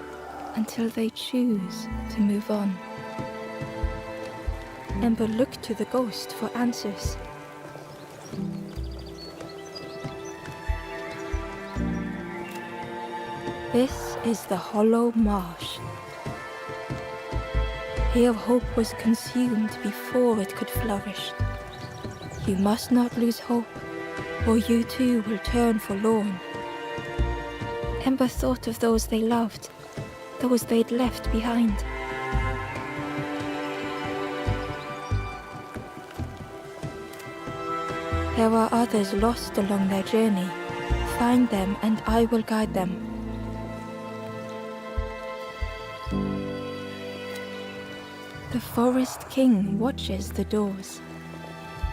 until they choose to move on. Ember looked to the ghost for answers. This is the Hollow Marsh. Here hope was consumed before it could flourish. You must not lose hope, or you too will turn forlorn. Ember thought of those they loved, those they'd left behind. There are others lost along their journey. Find them and I will guide them. The Forest King watches the doors.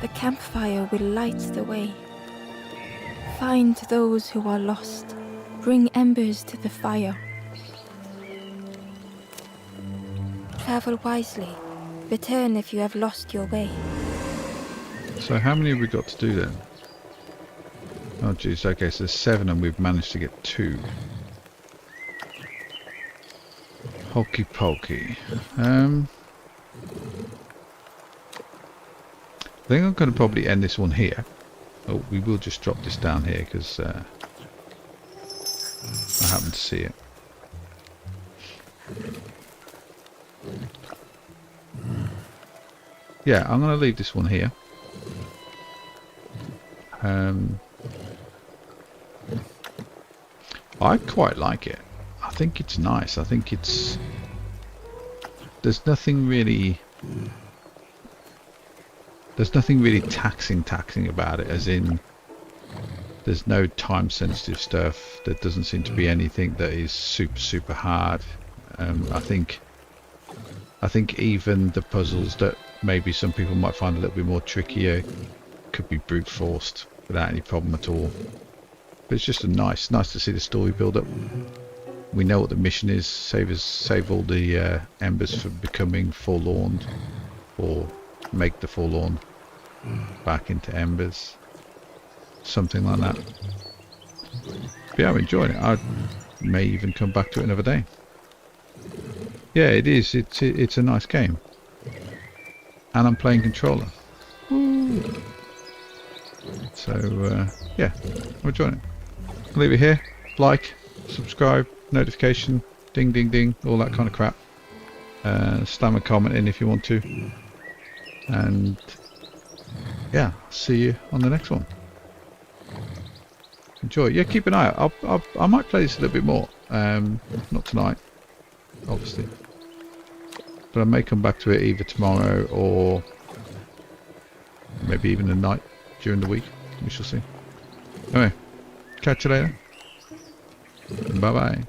The campfire will light the way. Find those who are lost. Bring embers to the fire. Travel wisely. Return if you have lost your way. So how many have we got to do then? Oh geez, okay, so there's 7 and we've managed to get 2. Hokey pokey. I think I'm going to probably end this one here. Oh, we will just drop this down here because I happen to see it. Yeah, I'm going to leave this one here. I quite like it. I think it's nice. I think it's... There's nothing really taxing about it, as in there's no time sensitive stuff. There doesn't seem to be anything that is super hard. I think even the puzzles that maybe some people might find a little bit more trickier could be brute forced. without any problem at all. But it's just nice to see the story build up. We know what the mission is: save all the embers for becoming forlorn, or make the forlorn back into embers, something like that. But yeah, I'm enjoying it. I may even come back to it another day. Yeah, it is. It's a nice game, and I'm playing controller. Woo. So yeah, I'm enjoying it. I'll leave it here. Like, subscribe, notification, ding ding ding, all that kind of crap. Slam a comment in if you want to, and yeah, see you on the next one. Enjoy. Yeah, keep an eye out. I might play this a little bit more. Not tonight, obviously, but I may come back to it either tomorrow or maybe even a night during the week. We shall see. Anyway, catch you later. Bye bye.